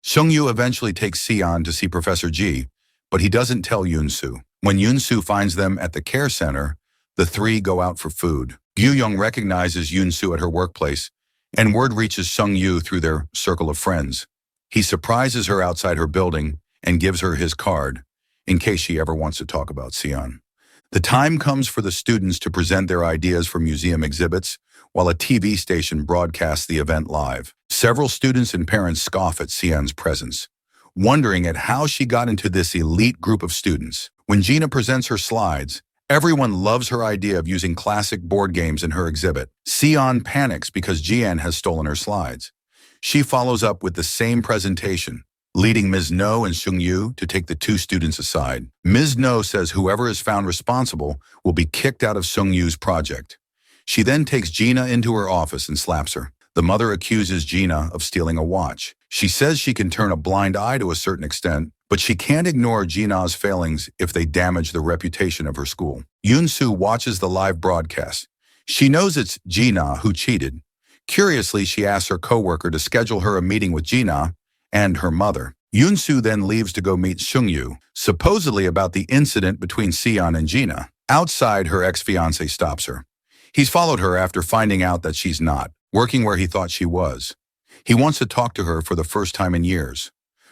Sung-yu eventually takes Si-an to see Professor Ji, but he doesn't tell Yoon-soo. When Yoon-soo finds them at the care center, the three go out for food. Gyu-yong recognizes Yoon-soo at her workplace, and word reaches Sung-yu through their circle of friends. He surprises her outside her building and gives her his card, in case she ever wants to talk about Si-an. The time comes for the students to present their ideas for museum exhibits, while a TV station broadcasts the event live. Several students and parents scoff at Si-an's presence, wondering at how she got into this elite group of students. When Jina presents her slides, everyone loves her idea of using classic board games in her exhibit. Si-an panics because Jian has stolen her slides. She follows up with the same presentation, leading Ms. No and Sung-yu to take the two students aside. Ms. No says whoever is found responsible will be kicked out of Sung-yu's project. She then takes Jina into her office and slaps her. The mother accuses Gina of stealing a watch. She says she can turn a blind eye to a certain extent, but she can't ignore Gina's failings if they damage the reputation of her school. Yoon-soo watches the live broadcast. She knows it's Gina who cheated. Curiously, she asks her coworker to schedule her a meeting with Gina and her mother. Yoon-soo then leaves to go meet Sung-yu, supposedly about the incident between Seon and Gina. Outside, her ex-fiancé stops her. He's followed her after finding out that she's not working where he thought she was. He wants to talk to her for the first time in years.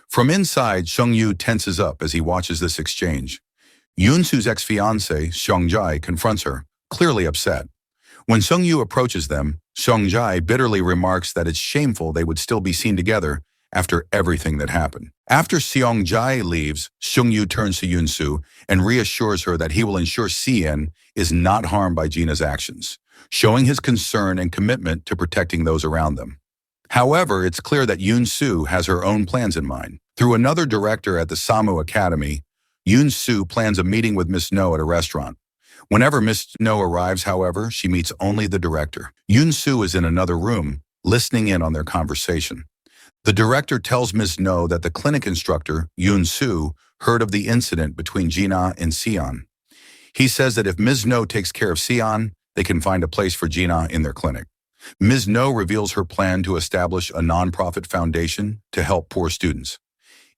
From inside, Sung-yu tenses up as he watches this exchange. Yoon-soo's ex-fiancé, Sung-jae, confronts her, clearly upset. When Sung-yu approaches them, Sung-jae bitterly remarks that it's shameful they would still be seen together after everything that happened. After Sung-jae leaves, Sung-yu turns to Yoon-soo and reassures her that he will ensure Seon is not harmed by Gina's actions, showing his concern and commitment to protecting those around them. However, it's clear that Yoon-soo has her own plans in mind. Through another director at the Samu Academy, Yoon-soo plans a meeting with Miss No at a restaurant. Whenever Miss No arrives, however, she meets only the director. Yoon-soo is in another room, listening in on their conversation. The director tells Miss No that the clinic instructor, Yoon-soo, heard of the incident between Gina and Seon. He says that if Ms. No takes care of Seon, they can find a place for Gina in their clinic. Ms. No reveals her plan to establish a nonprofit foundation to help poor students.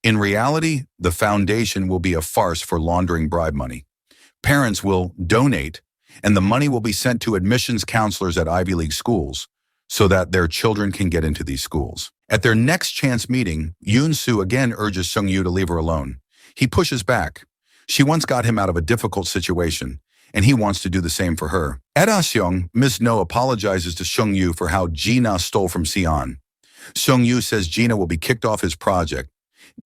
In reality, the foundation will be a farce for laundering bribe money. Parents will donate, and the money will be sent to admissions counselors at Ivy League schools so that their children can get into these schools. At their next chance meeting, Yoon-soo again urges Sung-yu to leave her alone. He pushes back. She once got him out of a difficult situation, and he wants to do the same for her. At Aseong, Ms. No apologizes to Sung-yu for how Gina stole from Seon. Sung-yu says Gina will be kicked off his project.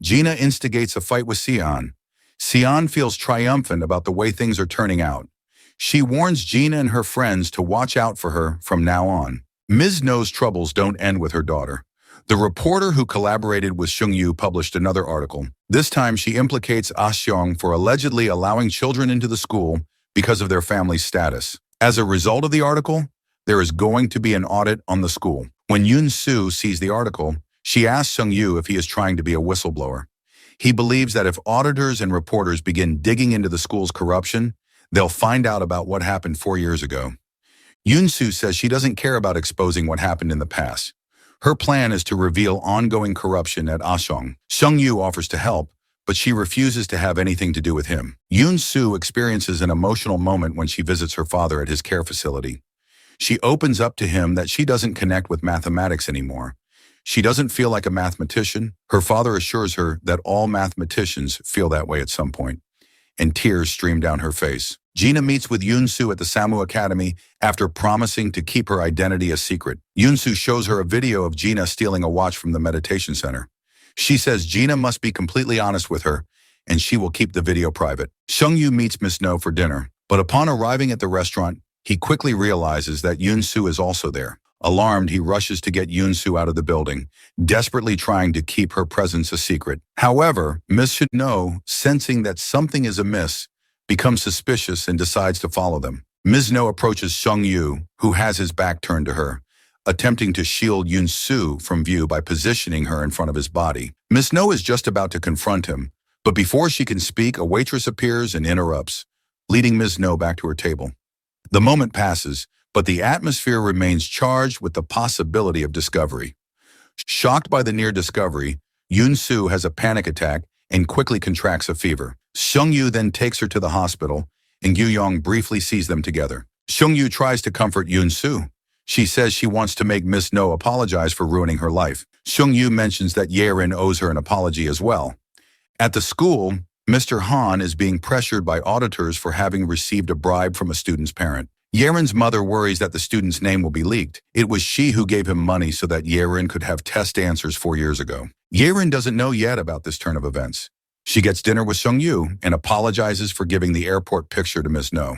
Gina instigates a fight with Seon. Seon feels triumphant about the way things are turning out. She warns Gina and her friends to watch out for her from now on. Ms. No's troubles don't end with her daughter. The reporter who collaborated with Sung-yu published another article. This time she implicates Ah-seong for allegedly allowing children into the school because of their family's status. As a result of the article, there is going to be an audit on the school. When Yoon-soo sees the article, she asks Sung-yu if he is trying to be a whistleblower. He believes that if auditors and reporters begin digging into the school's corruption, they'll find out about what happened 4 years ago. Yoon-soo says she doesn't care about exposing what happened in the past. Her plan is to reveal ongoing corruption at Ah-seong. Sung-yu offers to help, but she refuses to have anything to do with him. Yoon-soo experiences an emotional moment when she visits her father at his care facility. She opens up to him that she doesn't connect with mathematics anymore. She doesn't feel like a mathematician. Her father assures her that all mathematicians feel that way at some point, and tears stream down her face. Gina meets with Yoon-soo at the Samu Academy after promising to keep her identity a secret. Yoon-soo shows her a video of Gina stealing a watch from the meditation center. She says Gina must be completely honest with her, and she will keep the video private. Sung-yu meets Miss No for dinner, but upon arriving at the restaurant, he quickly realizes that Yoon-soo is also there. Alarmed, he rushes to get Yoon-soo out of the building, desperately trying to keep her presence a secret. However, Miss No, sensing that something is amiss, becomes suspicious and decides to follow them. Ms. No approaches Sung-yu, who has his back turned to her, attempting to shield Yoon-soo from view by positioning her in front of his body. Ms. No is just about to confront him, but before she can speak, a waitress appears and interrupts, leading Ms. No back to her table. The moment passes, but the atmosphere remains charged with the possibility of discovery. Shocked by the near discovery, Yoon-soo has a panic attack and quickly contracts a fever. Sung-yu then takes her to the hospital, and Yu-yong briefly sees them together. Sung-yu tries to comfort Yoon-soo. She says she wants to make Miss No apologize for ruining her life. Sung-yu mentions that Ye-rin owes her an apology as well. At the school, Mr. Han is being pressured by auditors for having received a bribe from a student's parent. Ye-rin's mother worries that the student's name will be leaked. It was she who gave him money so that Ye-rin could have test answers 4 years ago. Ye-rin doesn't know yet about this turn of events. She gets dinner with Sung-yu and apologizes for giving the airport picture to Miss No.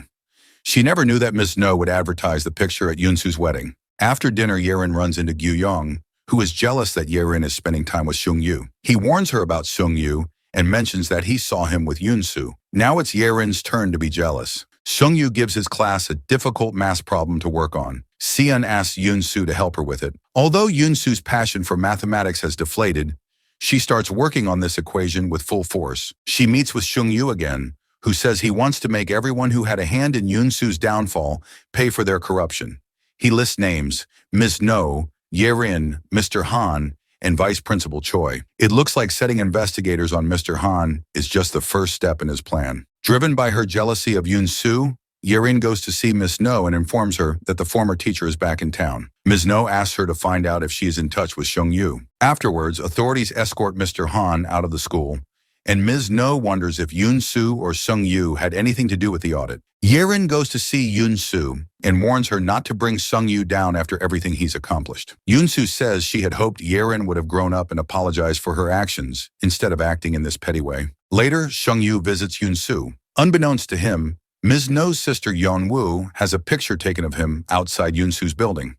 She never knew that Miss No would advertise the picture at Yoon-soo's wedding. After dinner, Ye-rin runs into Yu-yong, who is jealous that Ye-rin is spending time with Sung-yu. He warns her about Sung-yu and mentions that he saw him with Yoon-soo. Now it's Ye-rin's turn to be jealous. Sung-yu gives his class a difficult math problem to work on. Seon asks Yoon-soo to help her with it. Although Yoon-soo's passion for mathematics has deflated, she starts working on this equation with full force. She meets with Sung-yu again, who says he wants to make everyone who had a hand in Yoon-soo's downfall pay for their corruption. He lists names: Ms. No, Yerin, Mr. Han, and Vice Principal Choi. It looks like setting investigators on Mr. Han is just the first step in his plan. Driven by her jealousy of Yoon-soo, Yerin goes to see Ms. No and informs her that the former teacher is back in town. Ms. No asks her to find out if she is in touch with Sung-yu. Afterwards, authorities escort Mr. Han out of the school, and Ms. No wonders if Yoon-soo or Sung-yu had anything to do with the audit. Yerin goes to see Yoon-soo and warns her not to bring Sung-yu down after everything he's accomplished. Yoon-soo says she had hoped Yerin would have grown up and apologized for her actions instead of acting in this petty way. Later, Sung-yu visits Yoon-soo. Unbeknownst to him, Ms. No's sister Yeon-woo has a picture taken of him outside Yoon-soo's building.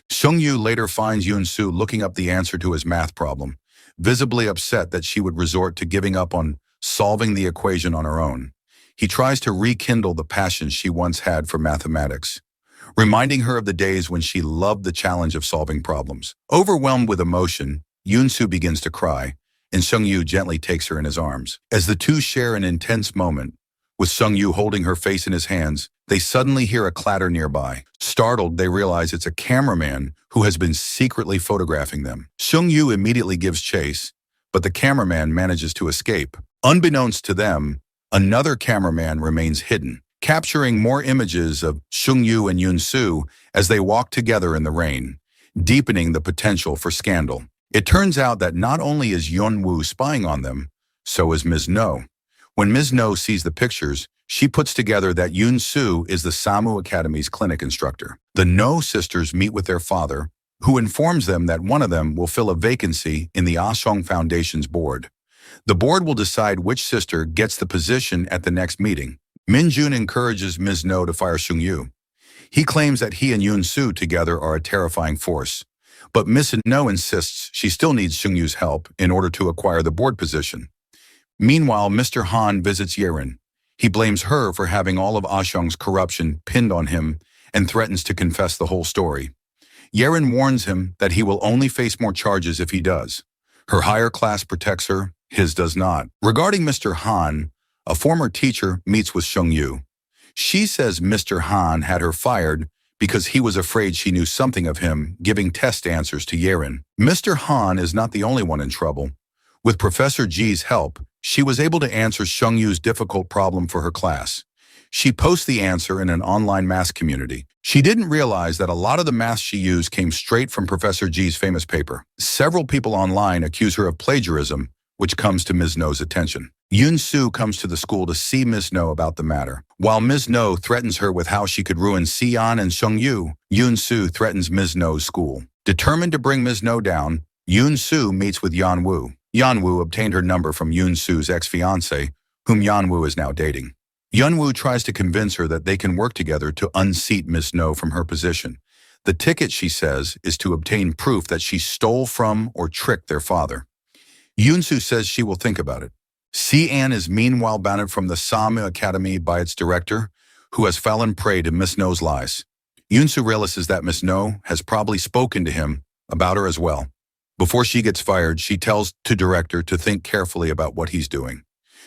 Sung-yu later finds Yoon-soo looking up the answer to his math problem, visibly upset that she would resort to giving up on solving the equation on her own. He tries to rekindle the passion she once had for mathematics, reminding her of the days when she loved the challenge of solving problems. Overwhelmed with emotion, Yoon-soo begins to cry, and Sung-yu gently takes her in his arms. As the two share an intense moment, with Sung-yu holding her face in his hands, they suddenly hear a clatter nearby. Startled, they realize it's a cameraman who has been secretly photographing them. Sung-yu immediately gives chase, but the cameraman manages to escape. Unbeknownst to them, another cameraman remains hidden, capturing more images of Sung-yu and Yoon-soo as they walk together in the rain, deepening the potential for scandal. It turns out that not only is Yeon-woo spying on them, so is Ms. No. When Ms. No sees the pictures, she puts together that Yoon-soo is the Samu Academy's clinic instructor. The No sisters meet with their father, who informs them that one of them will fill a vacancy in the Ashong Foundation's board. The board will decide which sister gets the position at the next meeting. Min-jun encourages Ms. No to fire Sung-yu. He claims that he and Yoon-soo together are a terrifying force, but Ms. No insists she still needs Sung-yu's help in order to acquire the board position. Meanwhile, Mr. Han visits Yerin. He blames her for having all of Ashong's corruption pinned on him and threatens to confess the whole story. Yerin warns him that he will only face more charges if he does. Her higher class protects her, his does not. Regarding Mr. Han, a former teacher meets with Sung-yu. She says Mr. Han had her fired because he was afraid she knew something of him, giving test answers to Yerin. Mr. Han is not the only one in trouble. With Professor Ji's help, she was able to answer Sung-yu's difficult problem for her class. She posts the answer in an online math community. She didn't realize that a lot of the math she used came straight from Professor Ji's famous paper. Several people online accuse her of plagiarism, which comes to Ms. No's attention. Yoon-soo comes to the school to see Ms. No about the matter. While Ms. No threatens her with how she could ruin Seon and Sung-yu, Yoon-soo threatens Ms. No's school. Determined to bring Ms. No down, Yoon-soo meets with Yeon-woo. Yeon-woo obtained her number from Yoon-soo's ex-fiancé, whom Yeon-woo is now dating. Yeon-woo tries to convince her that they can work together to unseat Ms. No from her position. The ticket, she says, is to obtain proof that she stole from or tricked their father. Yoon-soo says she will think about it. Se-an is meanwhile banned from the Samu Academy by its director, who has fallen prey to Ms. No's lies. Yoon-soo realizes that Ms. No has probably spoken to him about her as well. Before she gets fired, she tells the director to think carefully about what he's doing.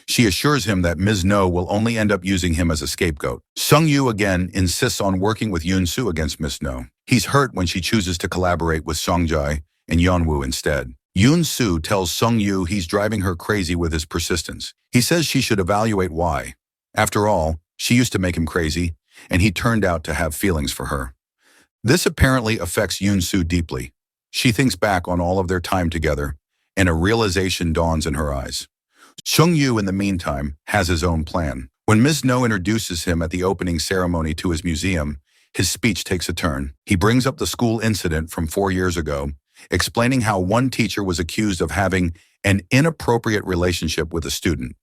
She assures him that Ms. No will only end up using him as a scapegoat. Sung-yu again insists on working with Yoon-soo against Ms. No. He's hurt when she chooses to collaborate with Sung-jae and Yeon-woo instead. Yoon-soo tells Sung-yu he's driving her crazy with his persistence. He says she should evaluate why. After all, she used to make him crazy, and he turned out to have feelings for her. This apparently affects Yoon-soo deeply. She thinks back on all of their time together, and a realization dawns in her eyes. Sung-yu, in the meantime, has his own plan. When Ms. No introduces him at the opening ceremony to his museum, his speech takes a turn. He brings up the school incident from 4 years ago, explaining how one teacher was accused of having an inappropriate relationship with a student.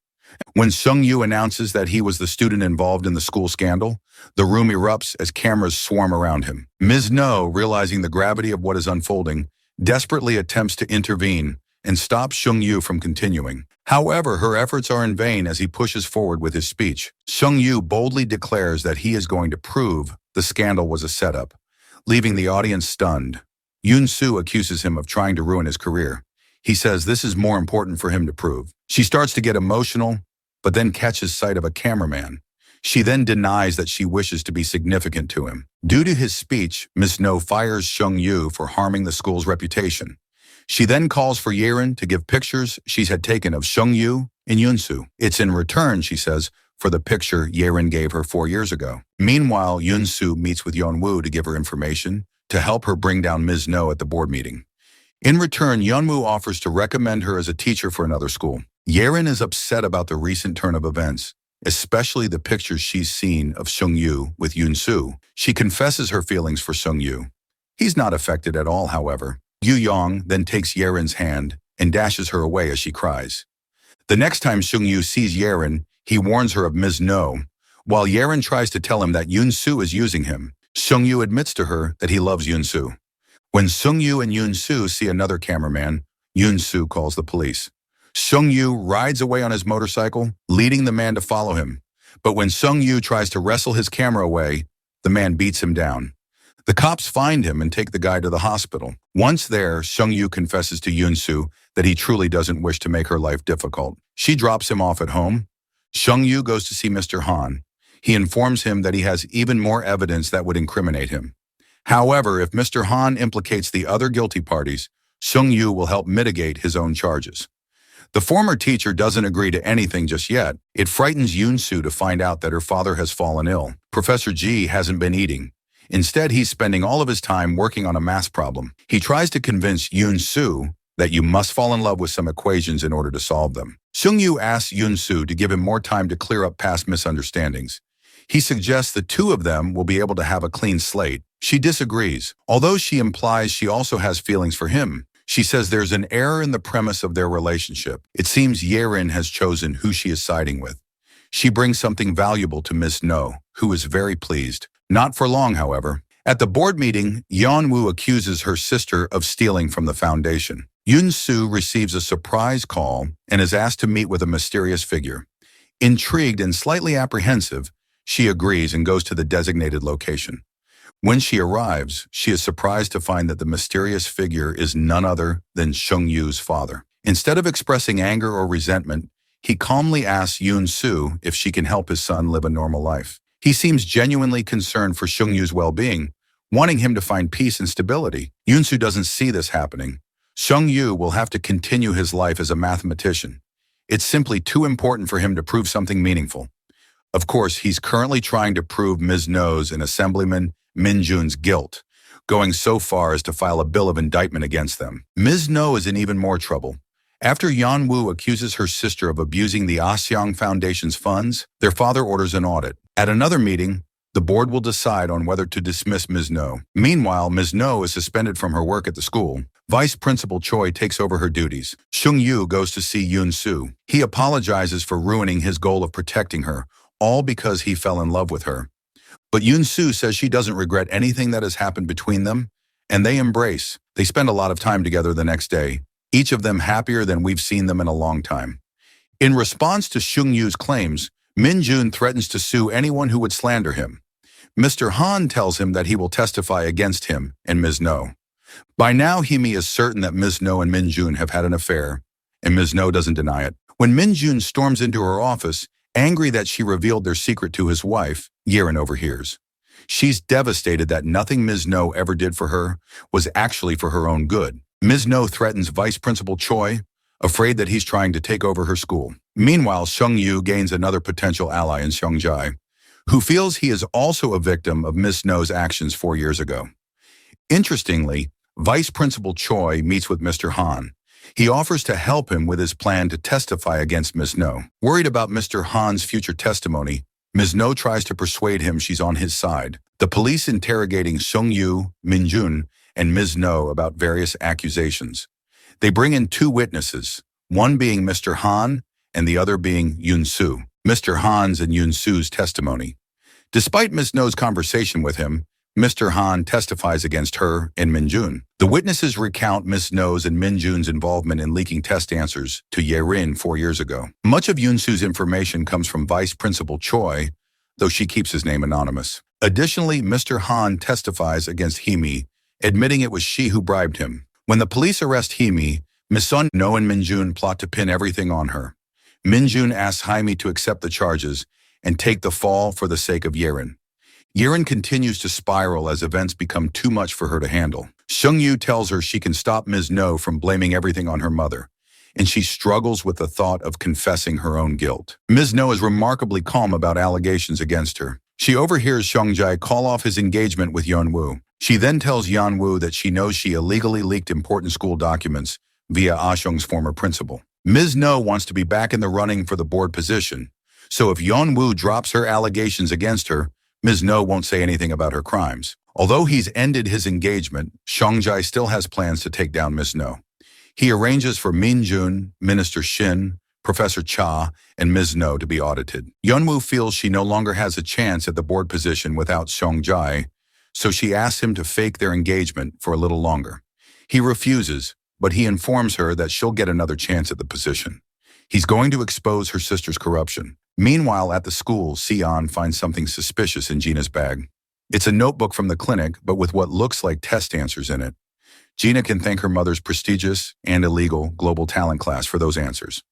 When Sung-yu announces that he was the student involved in the school scandal, the room erupts as cameras swarm around him. Ms. No, realizing the gravity of what is unfolding, desperately attempts to intervene and stop Sung-yu from continuing. However, her efforts are in vain as he pushes forward with his speech. Sung-yu boldly declares that he is going to prove the scandal was a setup, leaving the audience stunned. Yoon-soo accuses him of trying to ruin his career. He says this is more important for him to prove. She starts to get emotional, but then catches sight of a cameraman. She then denies that she wishes to be significant to him. Due to his speech, Ms. No fires Seung-yu for harming the school's reputation. She then calls for Yerin to give pictures she's had taken of Seung-yu and Yoon-soo. It's in return, she says, for the picture Yerin gave her 4 years ago. Meanwhile, Yoon-soo meets with Yeon-woo to give her information to help her bring down Ms. No at the board meeting. In return, Yeon-woo offers to recommend her as a teacher for another school. Yerin is upset about the recent turn of events, especially the pictures she's seen of Seung-yu with Yoon-soo. She confesses her feelings for Seung-yu. He's not affected at all, however. Yu-yong then takes Yerin's hand and dashes her away as she cries. The next time Seung-yu sees Yerin, he warns her of Ms. No. While Yerin tries to tell him that Yoon-soo is using him, Seung-yu admits to her that he loves Yoon-soo. When Seung-yu and Yoon-soo see another cameraman, Yoon-soo calls the police. Seung-yu rides away on his motorcycle, leading the man to follow him. But when Seung-yu tries to wrestle his camera away, the man beats him down. The cops find him and take the guy to the hospital. Once there, Seung-yu confesses to Yoon-soo that he truly doesn't wish to make her life difficult. She drops him off at home. Seung-yu goes to see Mr. Han. He informs him that he has even more evidence that would incriminate him. However, if Mr. Han implicates the other guilty parties, Seung-yu will help mitigate his own charges. The former teacher doesn't agree to anything just yet. It frightens Yoon-soo to find out that her father has fallen ill. Professor Ji hasn't been eating. Instead, he's spending all of his time working on a math problem. He tries to convince Yoon-soo that you must fall in love with some equations in order to solve them. Seung-yu asks Yoon-soo to give him more time to clear up past misunderstandings. He suggests the two of them will be able to have a clean slate. She disagrees. Although she implies she also has feelings for him, she says there's an error in the premise of their relationship. It seems Yerin has chosen who she is siding with. She brings something valuable to Ms. No, who is very pleased. Not for long, however. At the board meeting, Yeon-woo accuses her sister of stealing from the foundation. Yoon-soo receives a surprise call and is asked to meet with a mysterious figure. Intrigued and slightly apprehensive, she agrees and goes to the designated location. When she arrives, she is surprised to find that the mysterious figure is none other than Seung-yu's father. Instead of expressing anger or resentment, he calmly asks Yoon-soo if she can help his son live a normal life. He seems genuinely concerned for Seung-yu's well-being, wanting him to find peace and stability. Yoon-soo doesn't see this happening. Seung-yu will have to continue his life as a mathematician. It's simply too important for him to prove something meaningful. Of course, he's currently trying to prove Ms. No's and Assemblyman Min-jun's guilt, going so far as to file a bill of indictment against them. Ms. No is in even more trouble. After Yeon-woo accuses her sister of abusing the Asyong Foundation's funds, their father orders an audit. At another meeting, the board will decide on whether to dismiss Ms. No. Meanwhile, Ms. No is suspended from her work at the school. Vice Principal Choi takes over her duties. Seung-yu goes to see Yoon-soo. He apologizes for ruining his goal of protecting her, all because he fell in love with her. But Yoon-soo says she doesn't regret anything that has happened between them, and they embrace. They spend a lot of time together the next day, each of them happier than we've seen them in a long time. In response to Seung-yu's claims, Min-jun threatens to sue anyone who would slander him. Mr. Han tells him that he will testify against him and Ms. No. By now, Hee-mi is certain that Ms. No and Min-jun have had an affair, and Ms. No doesn't deny it. When Min-jun storms into her office, angry that she revealed their secret to his wife, Yerin overhears. She's devastated that nothing Ms. No ever did for her was actually for her own good. Ms. No threatens Vice Principal Choi, afraid that he's trying to take over her school. Meanwhile, Seung-yu gains another potential ally in Seung-jae, who feels he is also a victim of Ms. No's actions 4 years ago. Interestingly, Vice Principal Choi meets with Mr. Han. He offers to help him with his plan to testify against Ms. No. Worried about Mr. Han's future testimony, Ms. No tries to persuade him she's on his side. The police interrogating Seung-yu, Min-jun, and Ms. No about various accusations. They bring in 2 witnesses, one being Mr. Han and the other being Yoon-soo. Mr. Han's and Yoon-soo's testimony. Despite Ms. No's conversation with him, Mr. Han testifies against her and Min-jun. The witnesses recount Ms. No's and Min-jun's involvement in leaking test answers to Yerin 4 years ago. Much of Yoon-soo's information comes from Vice Principal Choi, though she keeps his name anonymous. Additionally, Mr. Han testifies against Hee-mi, admitting it was she who bribed him. When the police arrest Hee-mi, Ms. Sun No and Min-jun plot to pin everything on her. Min-jun asks Hee-mi to accept the charges and take the fall for the sake of Yerin. Yerin continues to spiral as events become too much for her to handle. Seung-yu tells her she can stop Ms. No from blaming everything on her mother, and she struggles with the thought of confessing her own guilt. Ms. No is remarkably calm about allegations against her. She overhears Seong-jae call off his engagement with Yeon-woo. She then tells Yeon-woo that she knows she illegally leaked important school documents via Ah-seung's former principal. Ms. No wants to be back in the running for the board position, so if Yeon-woo drops her allegations against her, Ms. No won't say anything about her crimes. Although he's ended his engagement, Seong-jae still has plans to take down Ms. No. He arranges for Min-jun, Minister Shin, Professor Cha, and Ms. No to be audited. Yeon-woo feels she no longer has a chance at the board position without Seong-jae, so she asks him to fake their engagement for a little longer. He refuses, but he informs her that she'll get another chance at the position. He's going to expose her sister's corruption. Meanwhile, at the school, Sion finds something suspicious in Gina's bag. It's a notebook from the clinic, but with what looks like test answers in it. Gina can thank her mother's prestigious and illegal global talent class for those answers.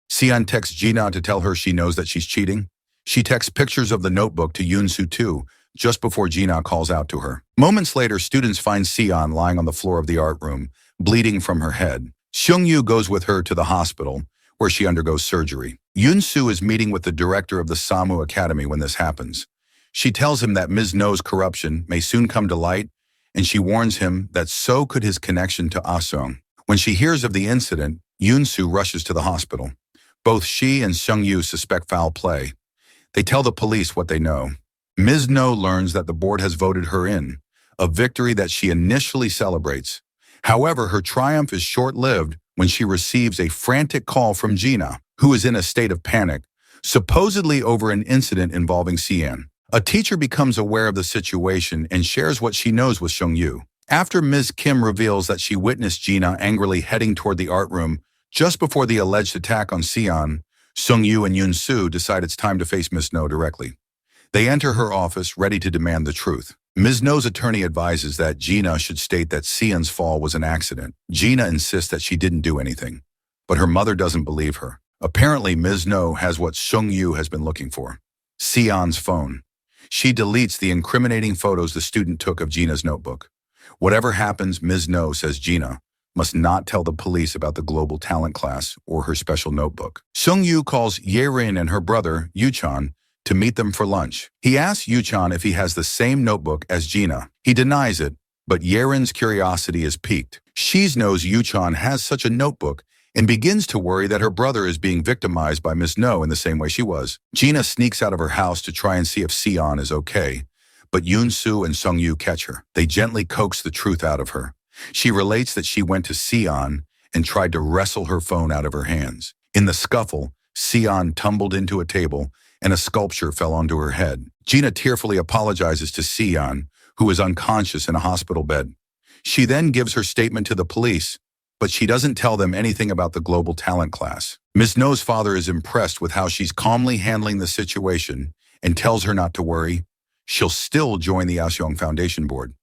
Sion texts Gina to tell her she knows that she's cheating. She texts pictures of the notebook to Yoon-soo too, just before Gina calls out to her. Moments later, students find Sion lying on the floor of the art room, bleeding from her head. Seung-yu goes with her to the hospital, where she undergoes surgery. Yoon-soo is meeting with the director of the Samu Academy when this happens. She tells him that Ms. No's corruption may soon come to light, and she warns him that so could his connection to Ah-seung. When she hears of the incident, Yoon-soo rushes to the hospital. Both she and Seung-yu suspect foul play. They tell the police what they know. Ms. No learns that the board has voted her in, a victory that she initially celebrates. However, her triumph is short-lived when she receives a frantic call from Gina, who is in a state of panic, supposedly over an incident involving Sion. A teacher becomes aware of the situation and shares what she knows with Seung-yu. After Ms. Kim reveals that she witnessed Gina angrily heading toward the art room just before the alleged attack on Sion, Seung-yu and Yoon-soo decide it's time to face Ms. No directly. They enter her office, ready to demand the truth. Ms. No's attorney advises that Gina should state that Sion's fall was an accident. Gina insists that she didn't do anything, but her mother doesn't believe her. Apparently, Ms. No has what Seung-yu has been looking for: Sion's phone. She deletes the incriminating photos the student took of Gina's notebook. Whatever happens, Ms. No says Gina must not tell the police about the global talent class or her special notebook. Seung-yu calls Yerin and her brother, Yuchan, to meet them for lunch. He asks Yuchan if he has the same notebook as Gina. He denies it, but Yerin's curiosity is piqued. She knows Yuchan has such a notebook and begins to worry that her brother is being victimized by Ms. No in the same way she was. Gina sneaks out of her house to try and see if Sion is okay, but Yoon-soo and Seung-yu catch her. They gently coax the truth out of her. She relates that she went to Sion and tried to wrestle her phone out of her hands. In the scuffle, Sion tumbled into a table and a sculpture fell onto her head. Gina tearfully apologizes to Sion, who is unconscious in a hospital bed. She then gives her statement to the police, but she doesn't tell them anything about the global talent class. Ms. No's father is impressed with how she's calmly handling the situation and tells her not to worry. She'll still join the Ah-seung Foundation Board.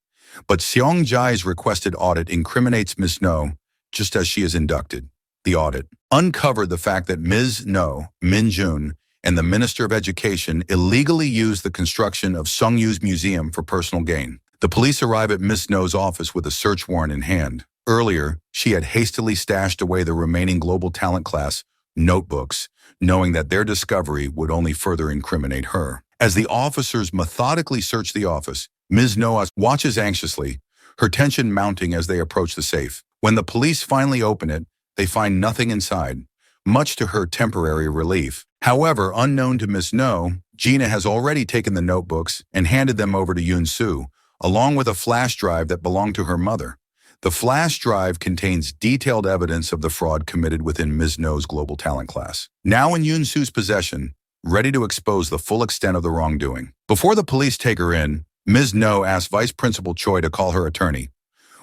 But Seong-jae's requested audit incriminates Ms. No just as she is inducted. The audit uncovered the fact that Ms. No, Min-jun, and the Minister of Education illegally used the construction of Seung-yu's museum for personal gain. The police arrive at Ms. No's office with a search warrant in hand. Earlier, she had hastily stashed away the remaining global talent class notebooks, knowing that their discovery would only further incriminate her. As the officers methodically search the office, Ms. No watches anxiously, her tension mounting as they approach the safe. When the police finally open it, they find nothing inside, much to her temporary relief. However, unknown to Ms. No, Gina has already taken the notebooks and handed them over to Yoon-soo, along with a flash drive that belonged to her mother. The flash drive contains detailed evidence of the fraud committed within Ms. No's global talent class. Now in Yoon-soo's possession, ready to expose the full extent of the wrongdoing. Before the police take her in, Ms. No asks Vice Principal Choi to call her attorney.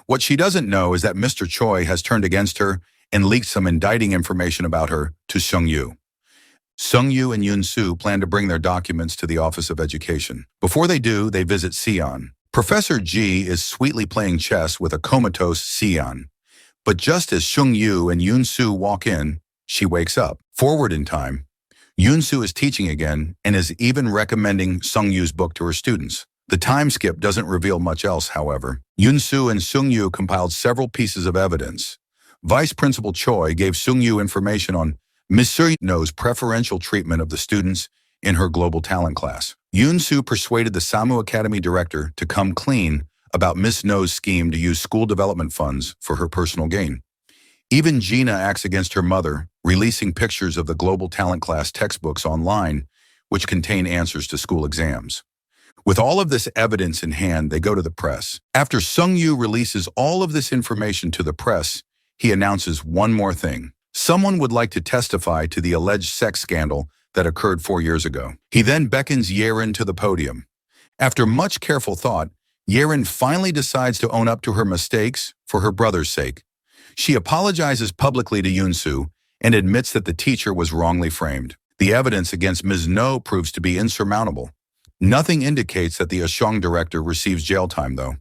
What she doesn't know is that Mr. Choi has turned against her and leaked some indicting information about her to Seung-yu. Sung Yu and Yoon Soo plan to bring their documents to the Office of Education. Before they do, they visit Sion. Professor Ji is sweetly playing chess with a comatose Sion. But just as Sung Yu and Yoon Soo walk in, she wakes up. Forward in time, Yoon Soo is teaching again and is even recommending Sung Yu's book to her students. The time skip doesn't reveal much else, however. Yoon Soo and Sung Yu compiled several pieces of evidence. Vice Principal Choi gave Sung Yu information on Ms. No's preferential treatment of the students in her global talent class. Yoon Soo persuaded the Samu Academy director to come clean about Ms. No's scheme to use school development funds for her personal gain. Even Gina acts against her mother, releasing pictures of the global talent class textbooks online, which contain answers to school exams. With all of this evidence in hand, they go to the press. After Sung Yu releases all of this information to the press, he announces one more thing. Someone would like to testify to the alleged sex scandal that occurred 4 years ago. He then beckons Yerin to the podium. After much careful thought, Yerin finally decides to own up to her mistakes for her brother's sake. She apologizes publicly to Yoon Soo and admits that the teacher was wrongly framed. The evidence against Ms. No proves to be insurmountable. Nothing indicates that the Ashong director receives jail time, though.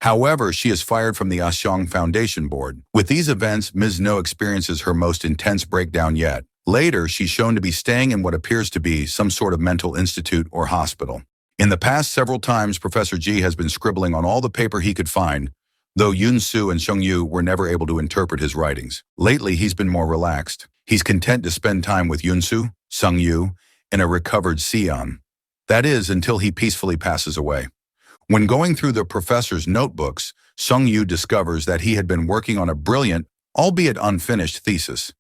However, she is fired from the Ashong Foundation Board. With these events, Ms. No experiences her most intense breakdown yet. Later, she's shown to be staying in what appears to be some sort of mental institute or hospital. In the past several times, Professor Ji has been scribbling on all the paper he could find, though Yoon Soo and Sung Yu were never able to interpret his writings. Lately, he's been more relaxed. He's content to spend time with Yoon Soo, Sung Yu, and a recovered Sion. That is, until he peacefully passes away. When going through the professor's notebooks, Sung Yu discovers that he had been working on a brilliant, albeit unfinished, thesis.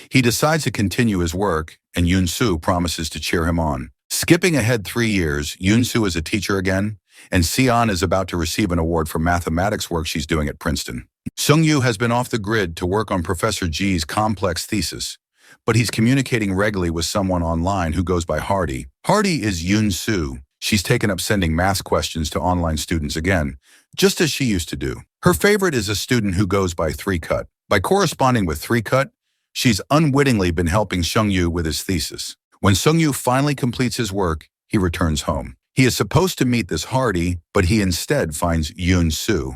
He decides to continue his work, and Yoon Soo promises to cheer him on. Skipping ahead 3 years, Yoon Soo is a teacher again, and Sion is about to receive an award for mathematics work she's doing at Princeton. Sung Yu has been off the grid to work on Professor Ji's complex thesis, but he's communicating regularly with someone online who goes by Hardy. Hardy is Yoon Soo. She's taken up sending math questions to online students again, just as she used to do. Her favorite is a student who goes by 3Cut. By corresponding with 3Cut, she's unwittingly been helping Sung Yu with his thesis. When Sung Yu finally completes his work, he returns home. He is supposed to meet this Hardy, but he instead finds Yoon Soo.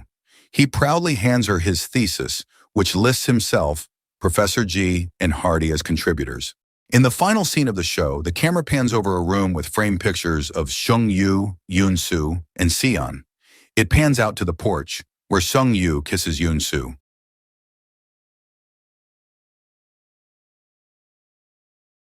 He proudly hands her his thesis, which lists himself, Professor Ji, and Hardy as contributors. In the final scene of the show, the camera pans over a room with framed pictures of Sung Yu, Yoon Soo, and Sion. It pans out to the porch, where Sung Yu kisses Yoon Soo.